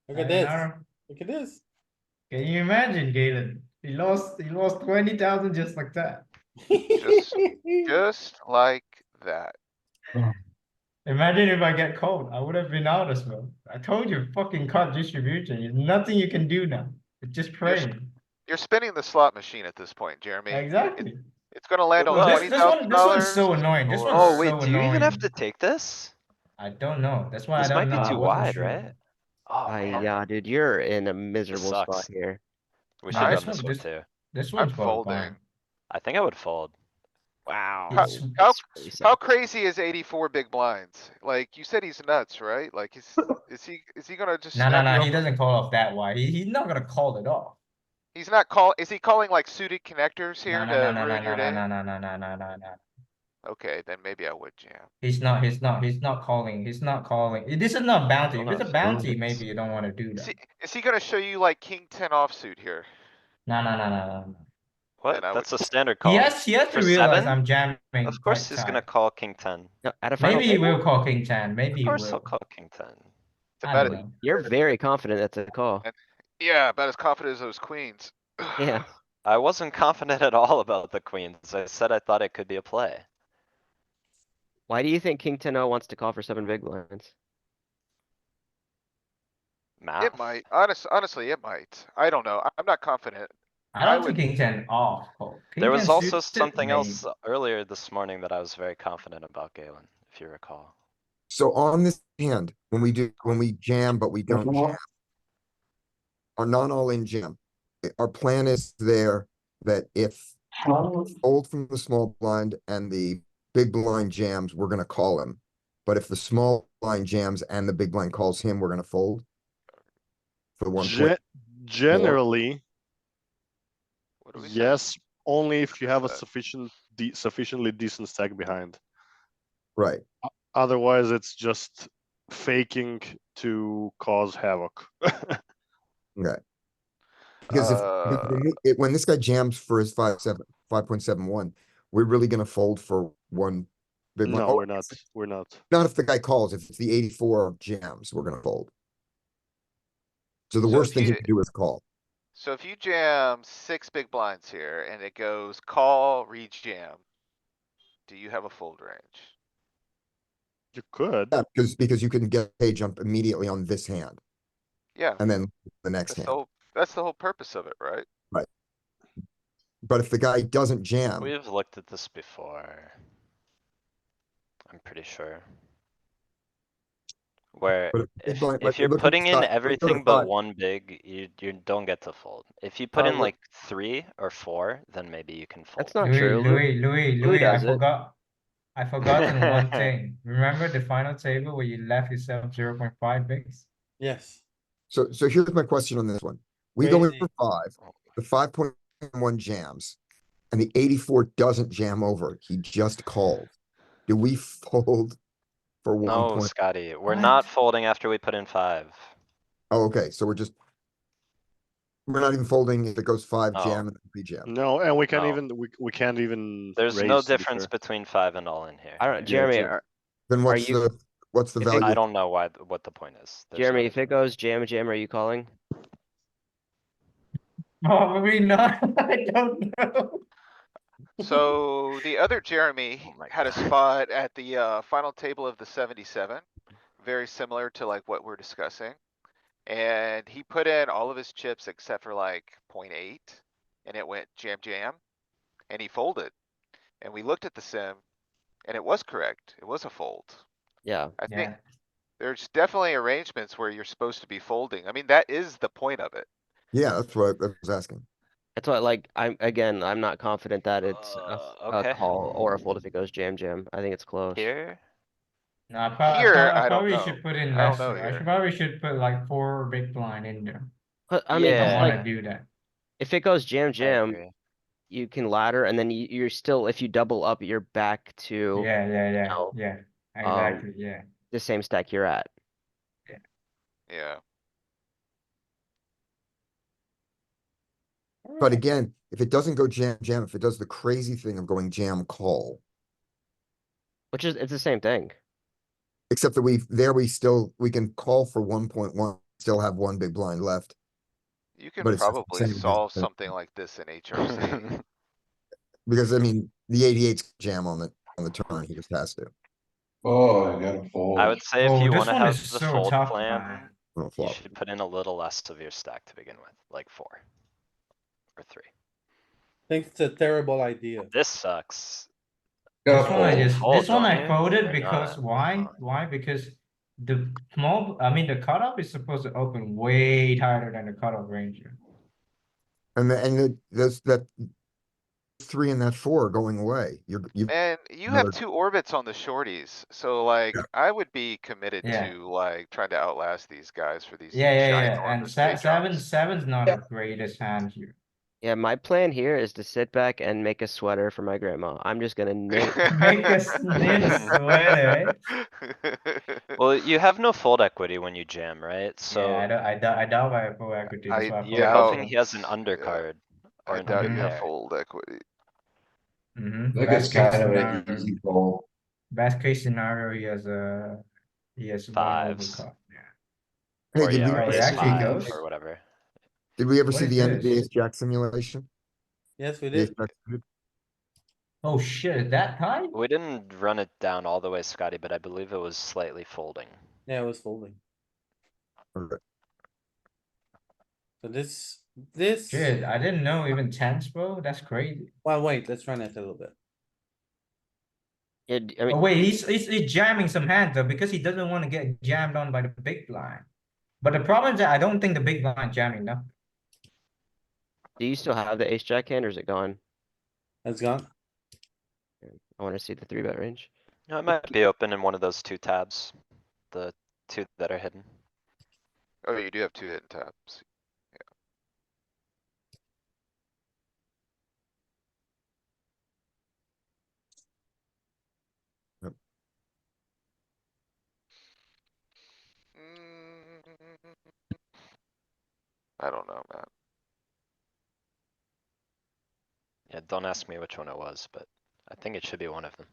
Look at this. Sayonara. Look at this. Can you imagine, Galen? He lost 20,000 just like that. Just like that. Imagine if I get called, I would have been out as well. I told you, fucking cut distribution. There's nothing you can do now. It's just praying. You're spinning the slot machine at this point, Jeremy. Exactly. It's gonna land on Well, $20,000. this one's so annoying. This or- one's Oh, wait, so do you even have annoying. to take this? I don't know. That's why This I might don't be know. I too wasn't wide, sure. right? Oh, man. Yeah, dude, you're in a miserable spot sucks. here. We Nah, should this run this one- one this- too. This I'm one's both folding. fine. I think I would fold. Wow. How- that's really How sad. crazy is 84 big blinds? Like, you said he's nuts, right? Like, is he gonna just No, snap you he up? doesn't call off that wide. He's not gonna call it off. He's not is he calling like suited connectors here to ruin your day? No. Okay, then maybe I would jam. He's not calling. This is not bounty. If don't it's a know if bounty, it's- maybe you don't wanna do Is that. he gonna show you like king 10 offsuit here? No. What? Then I That's would- a standard call. He has For to realize 7? I'm jamming Of course quite he's gonna tight. call king 10. No, at a final Maybe he table? will call king 10. Maybe Of he course he'll will. call king 10. I about don't it. know. You're very confident that's a call. Yeah, about as confident as those queens. Yeah. I wasn't confident at all about the queens. I said I thought it could be a play. Why do you think King 10-0 wants to call for 7 big blinds? Math. It might, honestly, it might. I don't know. I'm not confident. I don't I think king 10 off call. King There was 10 also suited, something maybe. else earlier this morning that I was very confident about, Galen, if you recall. So on this hand, when we jam, but we don't jam. Our non all-in jam, our plan is there that if fold from the small blind and the big blind jams, we're gonna call him. But if the small blind jams and the big blind calls him, we're gonna fold. For 1 point. Generally, What do we say? yes, only if you have a that? sufficiently decent stack behind. Right. Otherwise, it's just faking to cause havoc. Okay. Because when this guy jams for his 5.71, we're really gonna fold for one big one. No, Oh, we're not. We're not. not if the guy calls. If it's the 84 jams, we're gonna fold. So the So worst if thing he you, can do is call. so if you jam 6 big blinds here and it goes call, re-jam, do you have a fold range? You could. Yeah, because you can get a jump immediately on this hand Yeah, and then the next that's the hand. whole, that's the whole purpose of it, right? But if the guy doesn't jam, We've looked at this before. I'm pretty sure. Where but big if, blind, if you're look at putting the in size, let's go to everything but 5. one big, you don't get to fold. If you put in look- like 3 or 4, then maybe you can fold. That's not true. Louis I does it. I forgotten one thing. Remember the final table where you left yourself 0.5 bigs? Yes. So here's my question on this one. We go in Crazy. for 5, the 5.1 jams, and the 84 doesn't jam over. He just called. Do we fold for 1 No, point? Scotty, we're What? not folding after we put in 5. Oh, okay, so we're not even folding if it goes 5 Oh. jam and pre-jam. No, and we can't No. even we can't even There's raise, no to be difference fair. between 5 and all in here. I don't, Jeremy, true. Then what's you- what's the if it- value? I don't know what the point is. There's Jeremy, no- if it goes jam, are you calling? Probably not. I don't know. So the other Jeremy Oh my had a God. spot at the final table of the 77, very similar to like what we're discussing. And he put in all of his chips except for like 0.8, and it went jam jam, and he folded. And we looked at the sim, and it was correct. It was a fold. Yeah. I think Yeah, there's definitely arrangements where you're supposed to be folding. I mean, that is the point of it. Yeah, that's what I was asking. That's why, like, I'm not confident that it's a Okay. call or a fold if it goes jam. I think it's close. Here, no, Here, I I don't probably know. should put in I don't know lesser. I here. probably should put like 4 big blind in there. But I mean, I don't it's Yeah. wanna like, do that. if it goes jam, I agree. you can ladder and then you're still, if you double up, you're back to know, Yeah, exactly, yeah. the same stack you're at. Yeah. But again, if it doesn't go jam, if it does the crazy thing of going jam call, Which is, it's the same thing. except that we can call for 1.1, still have one big blind left. You can But it's just probably saying solve that- something like this in HRC. Because I mean, the 88's jam on the turn, he just has to. Oh, I gotta fold. I would say if Oh, you this wanna one have is the so fold tough, plan, man. on a you flop. should put in a little less of your stack to begin with, like 4 or 3. Think it's a terrible idea. This sucks. This one I You just, fold, this one don't I you? folded Or because not? why? Why? Because the the cutoff is supposed to open way tighter than the cutoff range. That 3 and that 4 are going away. You've And you Another- have 2 orbits on the shorties, so like, Yeah. I would be committed Yeah. to like trying to outlast these guys for these And ginormous big jumps. seven's not the greatest hand here. Yeah, my plan here is to sit back and make a sweater for my grandma. I'm just gonna knit. Make us knit a sweater, Well, you have no fold equity when you jam, right? So I doubt I have full equity, that's why I you're doubt- hoping he has an yeah. undercard or I an doubt under you have pair. fold equity. Mm-hmm. Look, it's kind of an easy fold. Best case scenario, he has one Fives. overcut, yeah. Hey, Or did yeah, we or Oh, it ace actually 5 goes? or whatever. see What the is end of the this? ace jack simulation? Yes, we The ace did. jack suited? Oh shit, is that tight? We didn't run it down all the way, Scotty, but I believe it was slightly folding. Yeah, it was folding. Okay. So this. Shit, I didn't know even tens, bro, that's crazy. Well, wait, let's run it a little bit. Yeah, I Oh mean, wait, he's jamming some hands though, because he doesn't wanna get jammed on by the big blind. But the problem is that I don't think the big blind jamming though. do you still have the ace jack hand or is it gone? It's gone. I wanna see the 3-bet range. No, it might be open in one of those 2 tabs. The 2 that are hidden. Oh, you do have 2 hidden tabs. Yep. I don't know, man. Yeah, don't ask me which one it was, but I think it should be one of them.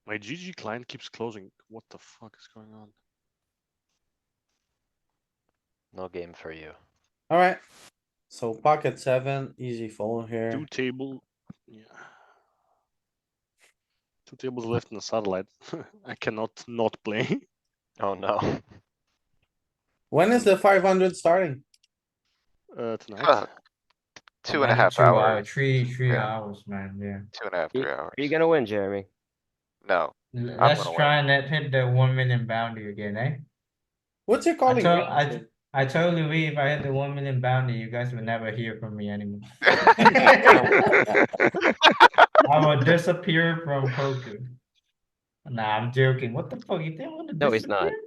My GG client keeps closing. What the fuck is going on? No game for you. Alright. So pocket seven, easy fold here. Two table. Yeah. Two tables left in the satellite. I cannot not play. Oh no. When is the 500 starting? Tonight. 2.5 2 hours. three Yeah. hours, man, yeah. 2.5, You- 3 Are hours. you gonna win, Jeremy? No, Let's gonna try and hit the 1 million bounty again, eh? What's your I calling told, range? I told Louis if I hit the 1 million bounty, you guys will never hear from me anymore. I will disappear from poker. Nah, I'm joking. What the fuck? You didn't want to No, he's not. disappear?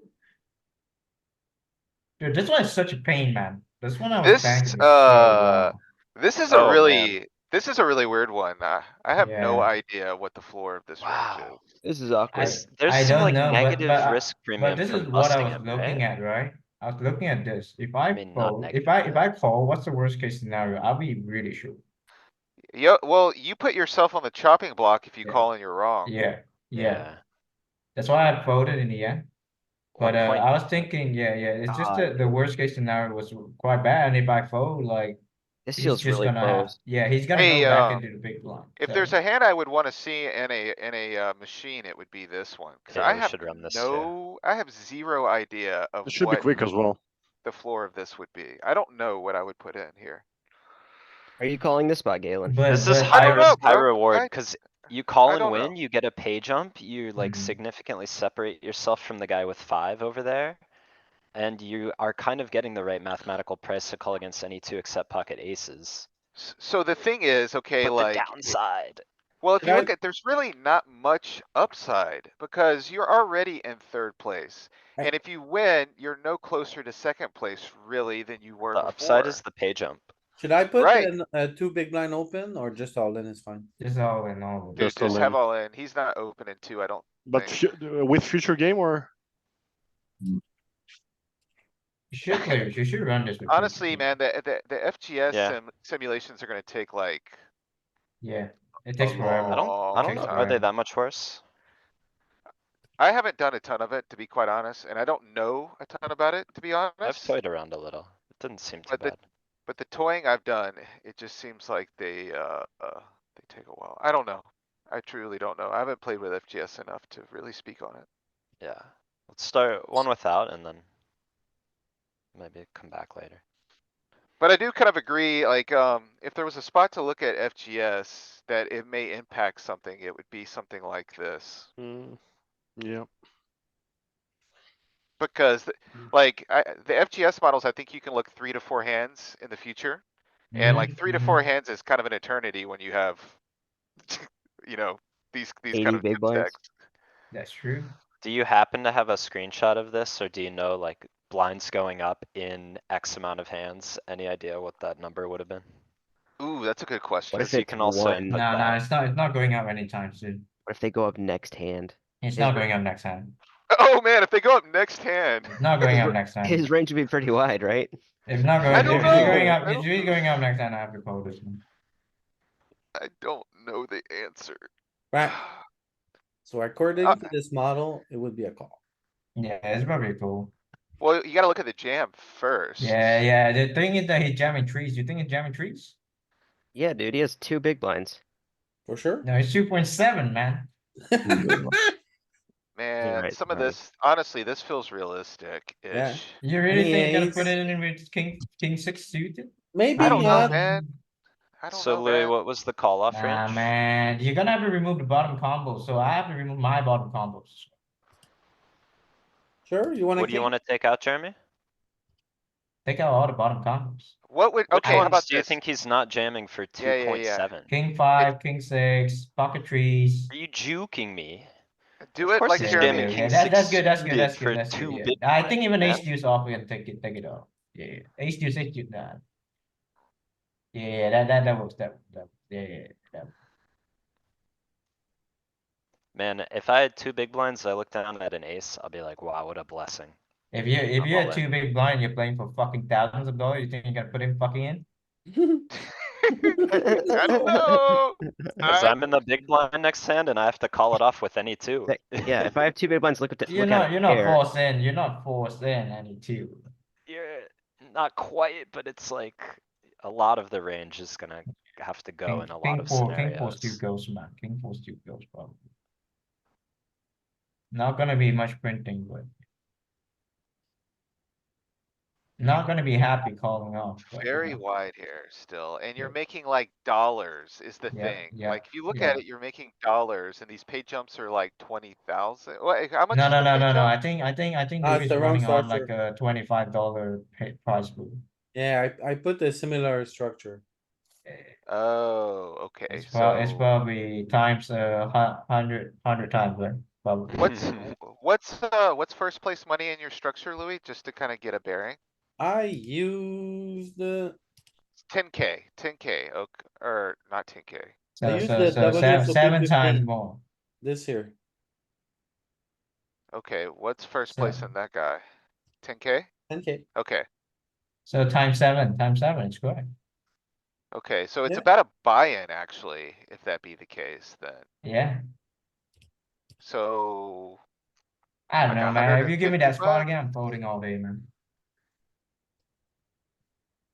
Dude, this one is such a pain, man. This one I was This, banking is so long. this is Oh, a man. really, this is a really weird one. I have no Yeah. idea what the floor of this range Wow. is. This is awkward. There's I some don't like know, negative risk but premium this is from what I busting was him, looking right? at, right? I was looking at this. If I I mean, not fold, negative, if but I call, what's the worst case scenario? I'll be really sure. Yeah, well, you put yourself on the chopping block if you Yeah. call and you're wrong. Yeah, yeah. yeah. That's why I folded in the end. But 1 point. I was thinking, yeah, it's just God. the worst case scenario was quite bad. And if I fold, like This he's feels just really gonna have, close. yeah, he's gonna Hey, go back into the big blind. if there's So a hand I would wanna see in a machine, it would be this one. Cause Yeah, I we have should run this too. I have zero idea of This should be what quick as well. the floor of this would be. I don't know what I would put in here. Are you calling this spot, Galen? This is I high don't know, risk, high bro. reward, I- cuz you call I and don't win, know. you get a pay jump, you like Mhm. significantly separate yourself from the guy with 5 over there. And you are kind of getting the right mathematical price to call against any two except pocket aces. So the thing is, okay, But the like, downside, well, if Should you I- look at, there's really not much upside because you're already in third place. I- And if you win, you're no closer to second place really than you were the upside before. is the pay jump. Should I put Right. in a two big blind open or just all in is fine? just all in all. Dude, Just all just have in. all in. He's not opening two, I don't But think. with future game or You should play, you should run this with. Honestly, PPP. man, the FGS Yeah. simulations are gonna take like Yeah, it a takes forever. I don't long Takes know, are they time. that much worse? I haven't done a ton of it, to be quite honest, and I don't know a ton about it, to be I've honest. toyed around a little. It didn't seem too But the- bad. But the toying I've done, it just seems like they take a while. I don't know. I truly don't know. I haven't played with FGS enough to really speak on it. Yeah, let's start one without and then maybe come back later. But I do kind of agree, like, if there was a spot to look at FGS that it may impact something, it would be something like this. yeah. Because like, the FGS models, I think you can look 3 to 4 hands in the future. And like 3 to 4 hands is kind of an eternity when you have, you know, these 80 kind of big good blinds. stacks. That's true. Do you happen to have a screenshot of this or do you know like blinds going up in X amount of hands? Any idea what that number would have been? Ooh, that's a good question. What if Cause you it's can also one? input No, that. it's not going up anytime soon. What if they go up next hand? It's His not ra- going up next time. Oh man, if they go up next hand. It's not going His up ra- next time. His range would be pretty wide, right? If not I going, don't if it's going know. up, I if don't it's know. going up next time, I have to call this one. I don't know the answer. Right, so according Uh, to this model, it would be a call. Yeah, it's probably cool. Well, you gotta look at the jam first. Yeah, the thing is that he's jamming trees. You think he's jamming trees? Yeah, dude, he has 2 big blinds. For sure? No, it's 2.7, man. Man, right, some of sorry. this, honestly, this feels Yeah. realistic-ish. You really think you're gonna put Eights. it in with king six suited? Maybe I don't know, not. man. I don't So know, Louis, man. what was the call off Nah, range? man, you're gonna have to remove the bottom combo, so I have to remove my bottom combos. Sure, you wanna What do you king? wanna take out, Jeremy? Take out all the bottom combos. What would, Which okay, how ones about do you this? think he's not jamming for Yeah, yeah, yeah. 2.7? King 5, king 6, pocket trees. Are you juking me? Do Of it course like he's Yeah, jamming yeah, Jeremy. king yeah. That's six good. That's good. suited That's for good. That's good. 2 Yeah. big I think even blinds, ace man. deuce off, we can take it off. Yeah, ace deuce, nah. Yeah, that works. Yeah, that. Man, if I had 2 big blinds, I look down at an ace, I'll be like, wow, what a blessing. If you I'm had all two in. big blind, you're playing for fucking thousands of dollars. You think you're gonna put him fucking in? I don't know. Cause I'm in the big blind next hand and I have to call it off with any two. Like, yeah, if I have two big blinds, look at You're look at not, a you're not pair. forced in, you're not forced in any two. You're not quite, but it's like a lot of the range is gonna have to go in a lot of King four still scenarios. goes, man. King four still goes probably. Not gonna be much printing, but. Not gonna be happy calling off, but. Very wide here still, and you're Yeah. making like dollars is the Yeah, thing. yeah, Like, if you look yeah. at it, you're making dollars and these pay jumps are like 20,000. What, how much No, is no, the no, pay no, no. jump? I think Ah, it's Louis the wrong running on like structure. a $25 price pool. Yeah, I put a similar structure. Oh, okay, It's so probably times 100 times, right? Probably. what's first place money in your structure, Louis? Just to kind of get a bearing. I used the, 10K, 10K, okay, or not 10K. I So used so the so seven WSOP seven times 15 more. this here. Okay, what's first So place in that guy? 10K? 10K. Okay, so times seven, it's correct. okay, so it's Yeah. about a buy-in actually, if that be the case, then. Yeah. So, I don't like know, man. If you give me 150 that spot bucks? again, I'm folding all day, man.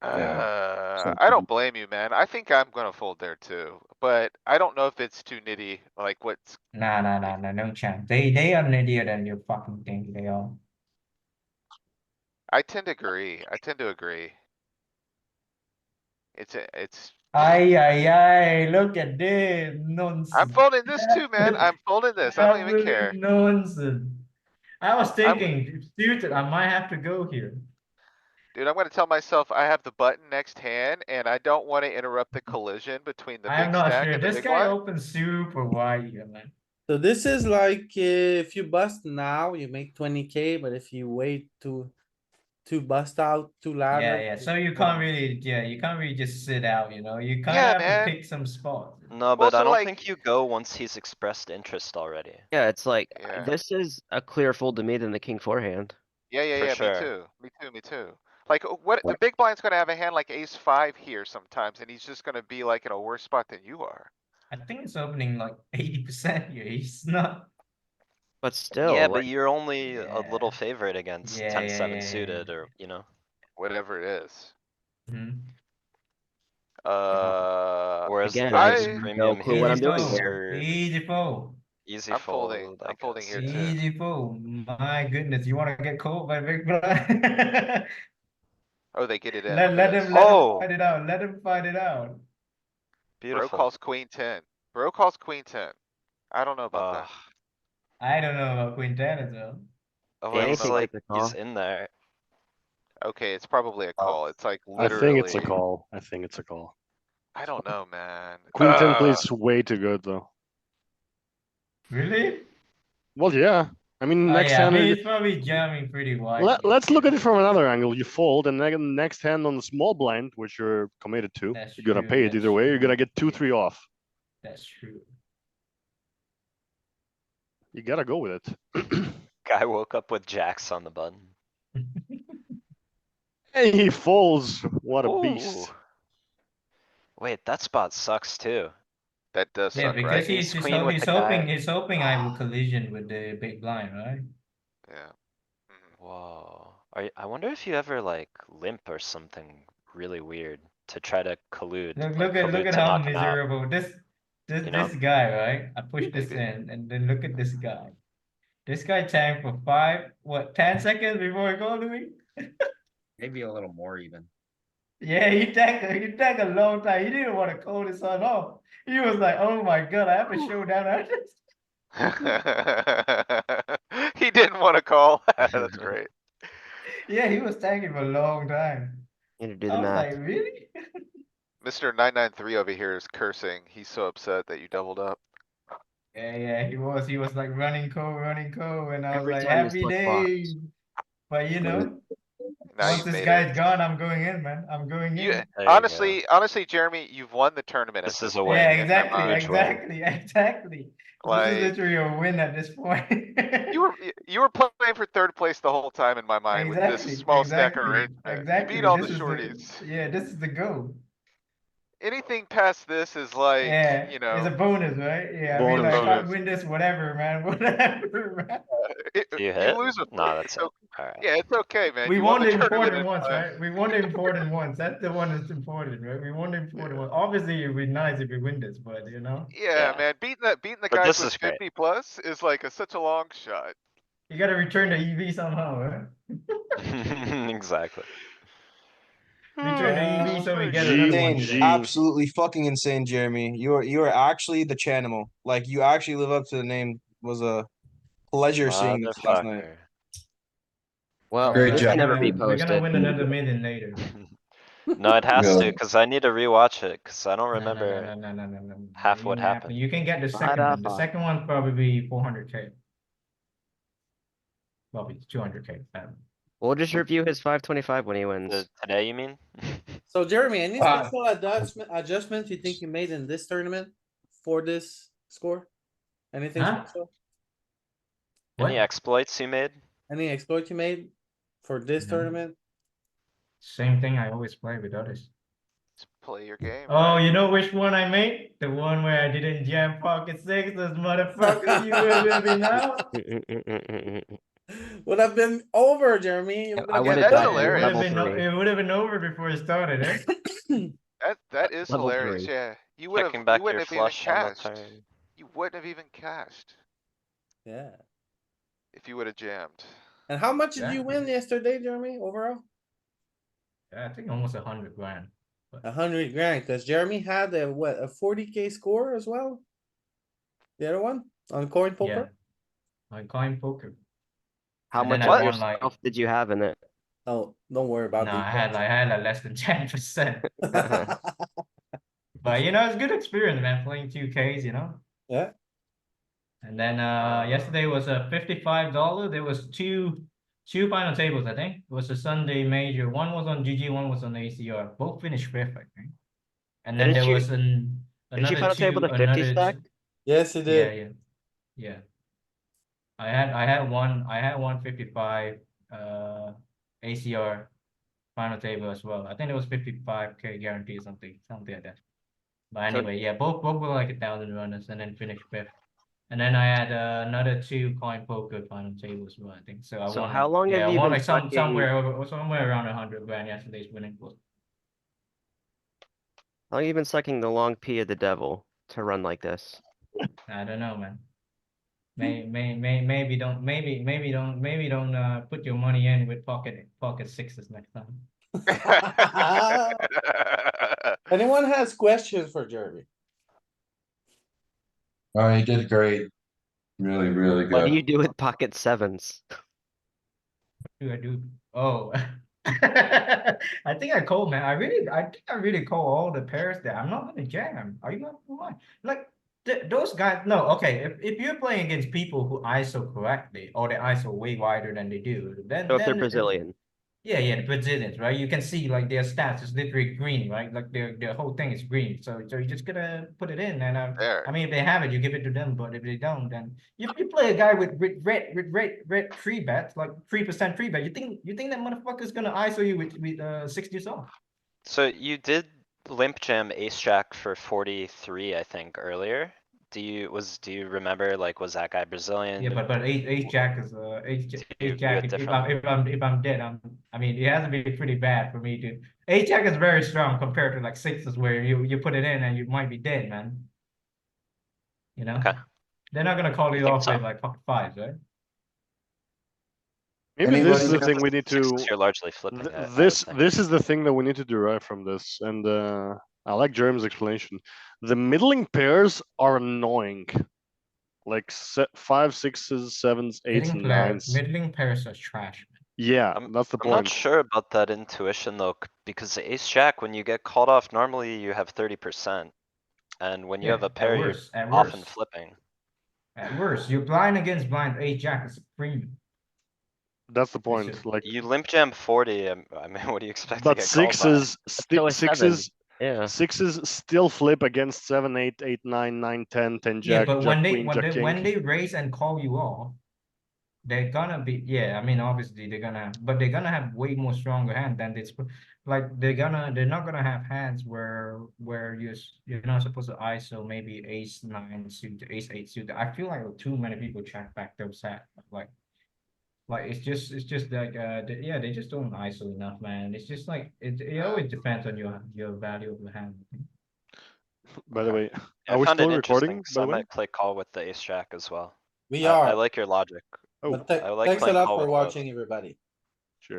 I don't blame you, man. I think I'm gonna fold there too, but I don't know if it's too nitty, like what's, No chance. They are needier than you fucking think they are. I tend to agree, I tend to agree. It's, Ay, look at this I'm nonsense. folding this too, man. I'm folding this. I don't even Absolute care. nonsense. I was I'm, thinking, suited, I might have to go here. dude, I'm gonna tell myself I have the button next hand and I don't wanna interrupt the collision between the I'm big not stack sure. and the This big guy blind. opens super wide here, man. So this is like, if you bust now, you make 20K, but if you wait to bust out two ladder. Yeah. So you can't really, you can't really just sit out, you know? You kind of Yeah, have to man. pick some spots. No, Well, but I so don't like, think you go once he's expressed interest already. Yeah, it's like yeah, this is a clear fold to me than the king forehand. For yeah, me sure. too, me too, me too. Like, what, the big blind's gonna have a hand like ace five here sometimes, and he's just gonna be like in a worse spot than you are. I think it's opening like 80% here. He's not. But still, Yeah, but like, you're only a Yeah. little favorite against Yeah, 10-7 suited or, you know, Whatever it is. Mhm. whereas again, I have Louis' I, no premium clue what I'm Easy doing hands fold. here. are Easy fold. easy I'm folding, fold, I I'm folding guess. here too. Easy fold. My goodness, you want to get caught by big blind? Oh, they get it in, Let look at let this. him Oh, fight it out. Let him fight it out. Bro beautiful. calls queen ten. Bro calls queen ten. I don't know about Uh, that. I don't know about Queen ten as well. Oh, I Danny don't know feels thinks about, like it's a he's call. in there. okay, it's probably a call. It's like I think it's a literally, call. I think it's a call. I don't know, man. Queen 10 plays way too good though. Really? Well, yeah. I mean, Oh next yeah, I hand. mean he's probably jamming pretty wide. Let's look at it from another angle. You fold, and then next hand on the small blind, which you're committed to, That's you're gonna true. pay it That's either way. You're true. gonna get 2-3 off. That's true. You gotta go with it. Guy woke up with jacks on the button. And he folds. What a Ooh. beast. Wait, that spot sucks too. That does Yeah, suck, because right? Ace queen with the guy. he's hoping I will collision with the big blind, right? Yeah. Mhm. Whoa. I wonder if you ever like limp or something really weird to try to collude, like Look collude at to how knock him out, miserable you know? this guy, right? I push this Maybe. in, and then look at this guy. This guy tanked for 10 seconds before he called me? Maybe a little more even. Yeah, he tanked a long time. He didn't want to call this one off. He was like, oh my god, I have a showdown after this. He didn't wanna call. That's great. Yeah, he was tanking for a long time. Need to do the I was math. like, really? Mr. 993 over here is cursing. He's so upset that you doubled up. Yeah, he was like running co, and I was Every like, time this happy luck day. box. But you know, Now once you've this made it. guy's gone, I'm going in, man. I'm going You, in. There you go. honestly, Jeremy, you've won the tournament at This this is a point Yeah, win. in my exactly, mind. Huge win. exactly. This is Like, literally a win at this point. you were playing for third place the whole time in my mind with this small stack arrangement. You beat all the This is the, shorties. yeah, this is the goal. anything past this is like, Yeah, you it's a know, bonus, right? Yeah, I mean, Bonus, like, yeah. can't win this, whatever, man, whatever, man. Do you you hit? lose a Nah, point. that's It's it. Alright. yeah, it's okay, man. We You won won the the tournament important in ones, time. right? We won the important ones. That's the one that's important, right? We won the important ones. Obviously, it'd be nice if we win this, but you know, Yeah, Yeah. man, beating the But guys this with is great. 50 plus is like such a long shot. you gotta return the EV somehow, right? Exactly. Return the EV so we get G, another one. Insane, G. absolutely fucking insane, Jeremy. You are actually the Chanimal. Like you actually live up to the name. It was a pleasure seeing this last night. Motherfucker. Well, Great this job. can never be We're gonna posted. win another million later. No, it has to, Really. cause I need to rewatch it, cause I don't No, no, no, remember no, no, no, no, no. half what Ain't happening. happened. You can get the second one. The Ba-da-ba. second one probably 400K. Probably 200K. We'll just review his 525 when he wins. Today, you mean? So Jeremy, any Ah. special adjustment you think you made in this tournament for this score? Anything Huh? special? What? Any exploits you made? Any exploit you made for this No. tournament? Same thing I always play with others. Just play your game. Oh, right? you know which one I made? The one where I didn't jam pocket sixes, motherfucker. You will with me now. Would have been over, Jeremy. You I would've would been have that's died over. in hilarious. level 3. It would have been over before it started, eh? That is Level hilarious. 3. Yeah, you Checking back your wouldn't have even flush on the cashed. turn. You wouldn't have even cashed Yeah. if you would have jammed. And how much did Yeah. you win yesterday, Jeremy, overall? Yeah, I think almost 100 grand. 100 grand, cause Jeremy had a 40K score as well? The other one on coin Yeah. poker? On coin poker. How And then much I of won, like- yourself did you have in it? Oh, don't worry No, about I had like less than 10%. the. But you know, it's good experience, man, playing 2Ks, you know? Yeah, And then yesterday was a $55. There was two final tables, I think. It was a Sunday major. One was on GG, one was on ACR. Both finished fifth, I think. And then Didn't there you- was Did you another final table two, the 50 stack? yes, it yeah, did. yeah. I had one 55 ACR final table as well. I think it was 55K guarantee or something like that. But So- anyway, yeah, both were like 1,000 runners and then finished fifth. And then I had another two coin poker final tables as well, I think. So I So won. how long yeah, have I you won been like sucking- somewhere around 100 grand yesterday's winning was. How long have you been sucking the long P of the devil to run like this? I don't know, man. Maybe don't put your money in with pocket sixes next time. Anyone has questions for Jeremy? Oh, you did great. Really, really What do you good. do with pocket sevens? Do I do? Oh, I think I called, man. I think I really call all the pairs that I'm not gonna jam. Are you not gonna lie? Like those guys. No, okay. If you're playing against people who ISO correctly or they ISO way wider than they do, then So if they're then Brazilian. Yeah, the Brazilians, right? You can see like their stats is literally green, right? Like their whole thing is green. So you're just gonna put it in, and There. I mean, if they have it, you give it to them. But if they don't, then you play a guy with red free bet, like 3% free bet. You think that motherfucker's gonna ISO you with 60 off? So you did limp jam ace jack for 43, I think, earlier. Do you remember, like, was that guy Brazilian? Yeah, but ace jack is you ace view jack. it If I'm dead, I mean, it has to be pretty bad for me to. Ace jack is very strong compared to like sixes where you put it in and you might be dead, man. You know. Okay. They're not gonna call I you think off so. with like pocket fives, right? Maybe this is the Anybody- thing we need to. Sixes you're largely flipping. I would This think. this is the thing that we need to derive from this, and I like Jeremy's explanation. The middling pairs are annoying, like 5, 6s, 7s, 8s, and 9s. Middling pairs are trash. Yeah, that's the I'm not point. sure about that intuition though, because the ace jack, when you get called off, normally you have 30%. And when you have a pair, you're at often worst, flipping. at worst, you're blind against blind. Ace jack is premium. That's the point. should- Like, You limp jam 40, I mean, what do you expect to but get called by? sixes, So a seven. Yeah. sixes still flip against 7, 8, 8, 9, 9, 10, 10 Yeah, jack, but jack queen, jack king. when they raise and call you off, they're gonna be, yeah, I mean, obviously they're gonna, but they're gonna have way more stronger hand than this. Like they're not gonna have hands where you're not supposed to ISO maybe ace nine suit, ace eight suit. I feel like too many people check back those set. Like it's just like yeah, they just don't ISO enough, man. It's just like it always depends on your value of the hand. By the way, Yeah, are I we found it still interesting, recording? cause By I the way, might play call with the ace jack as well. We I are, like your logic. oh, but I like thanks a playing lot call for with both. watching, everybody.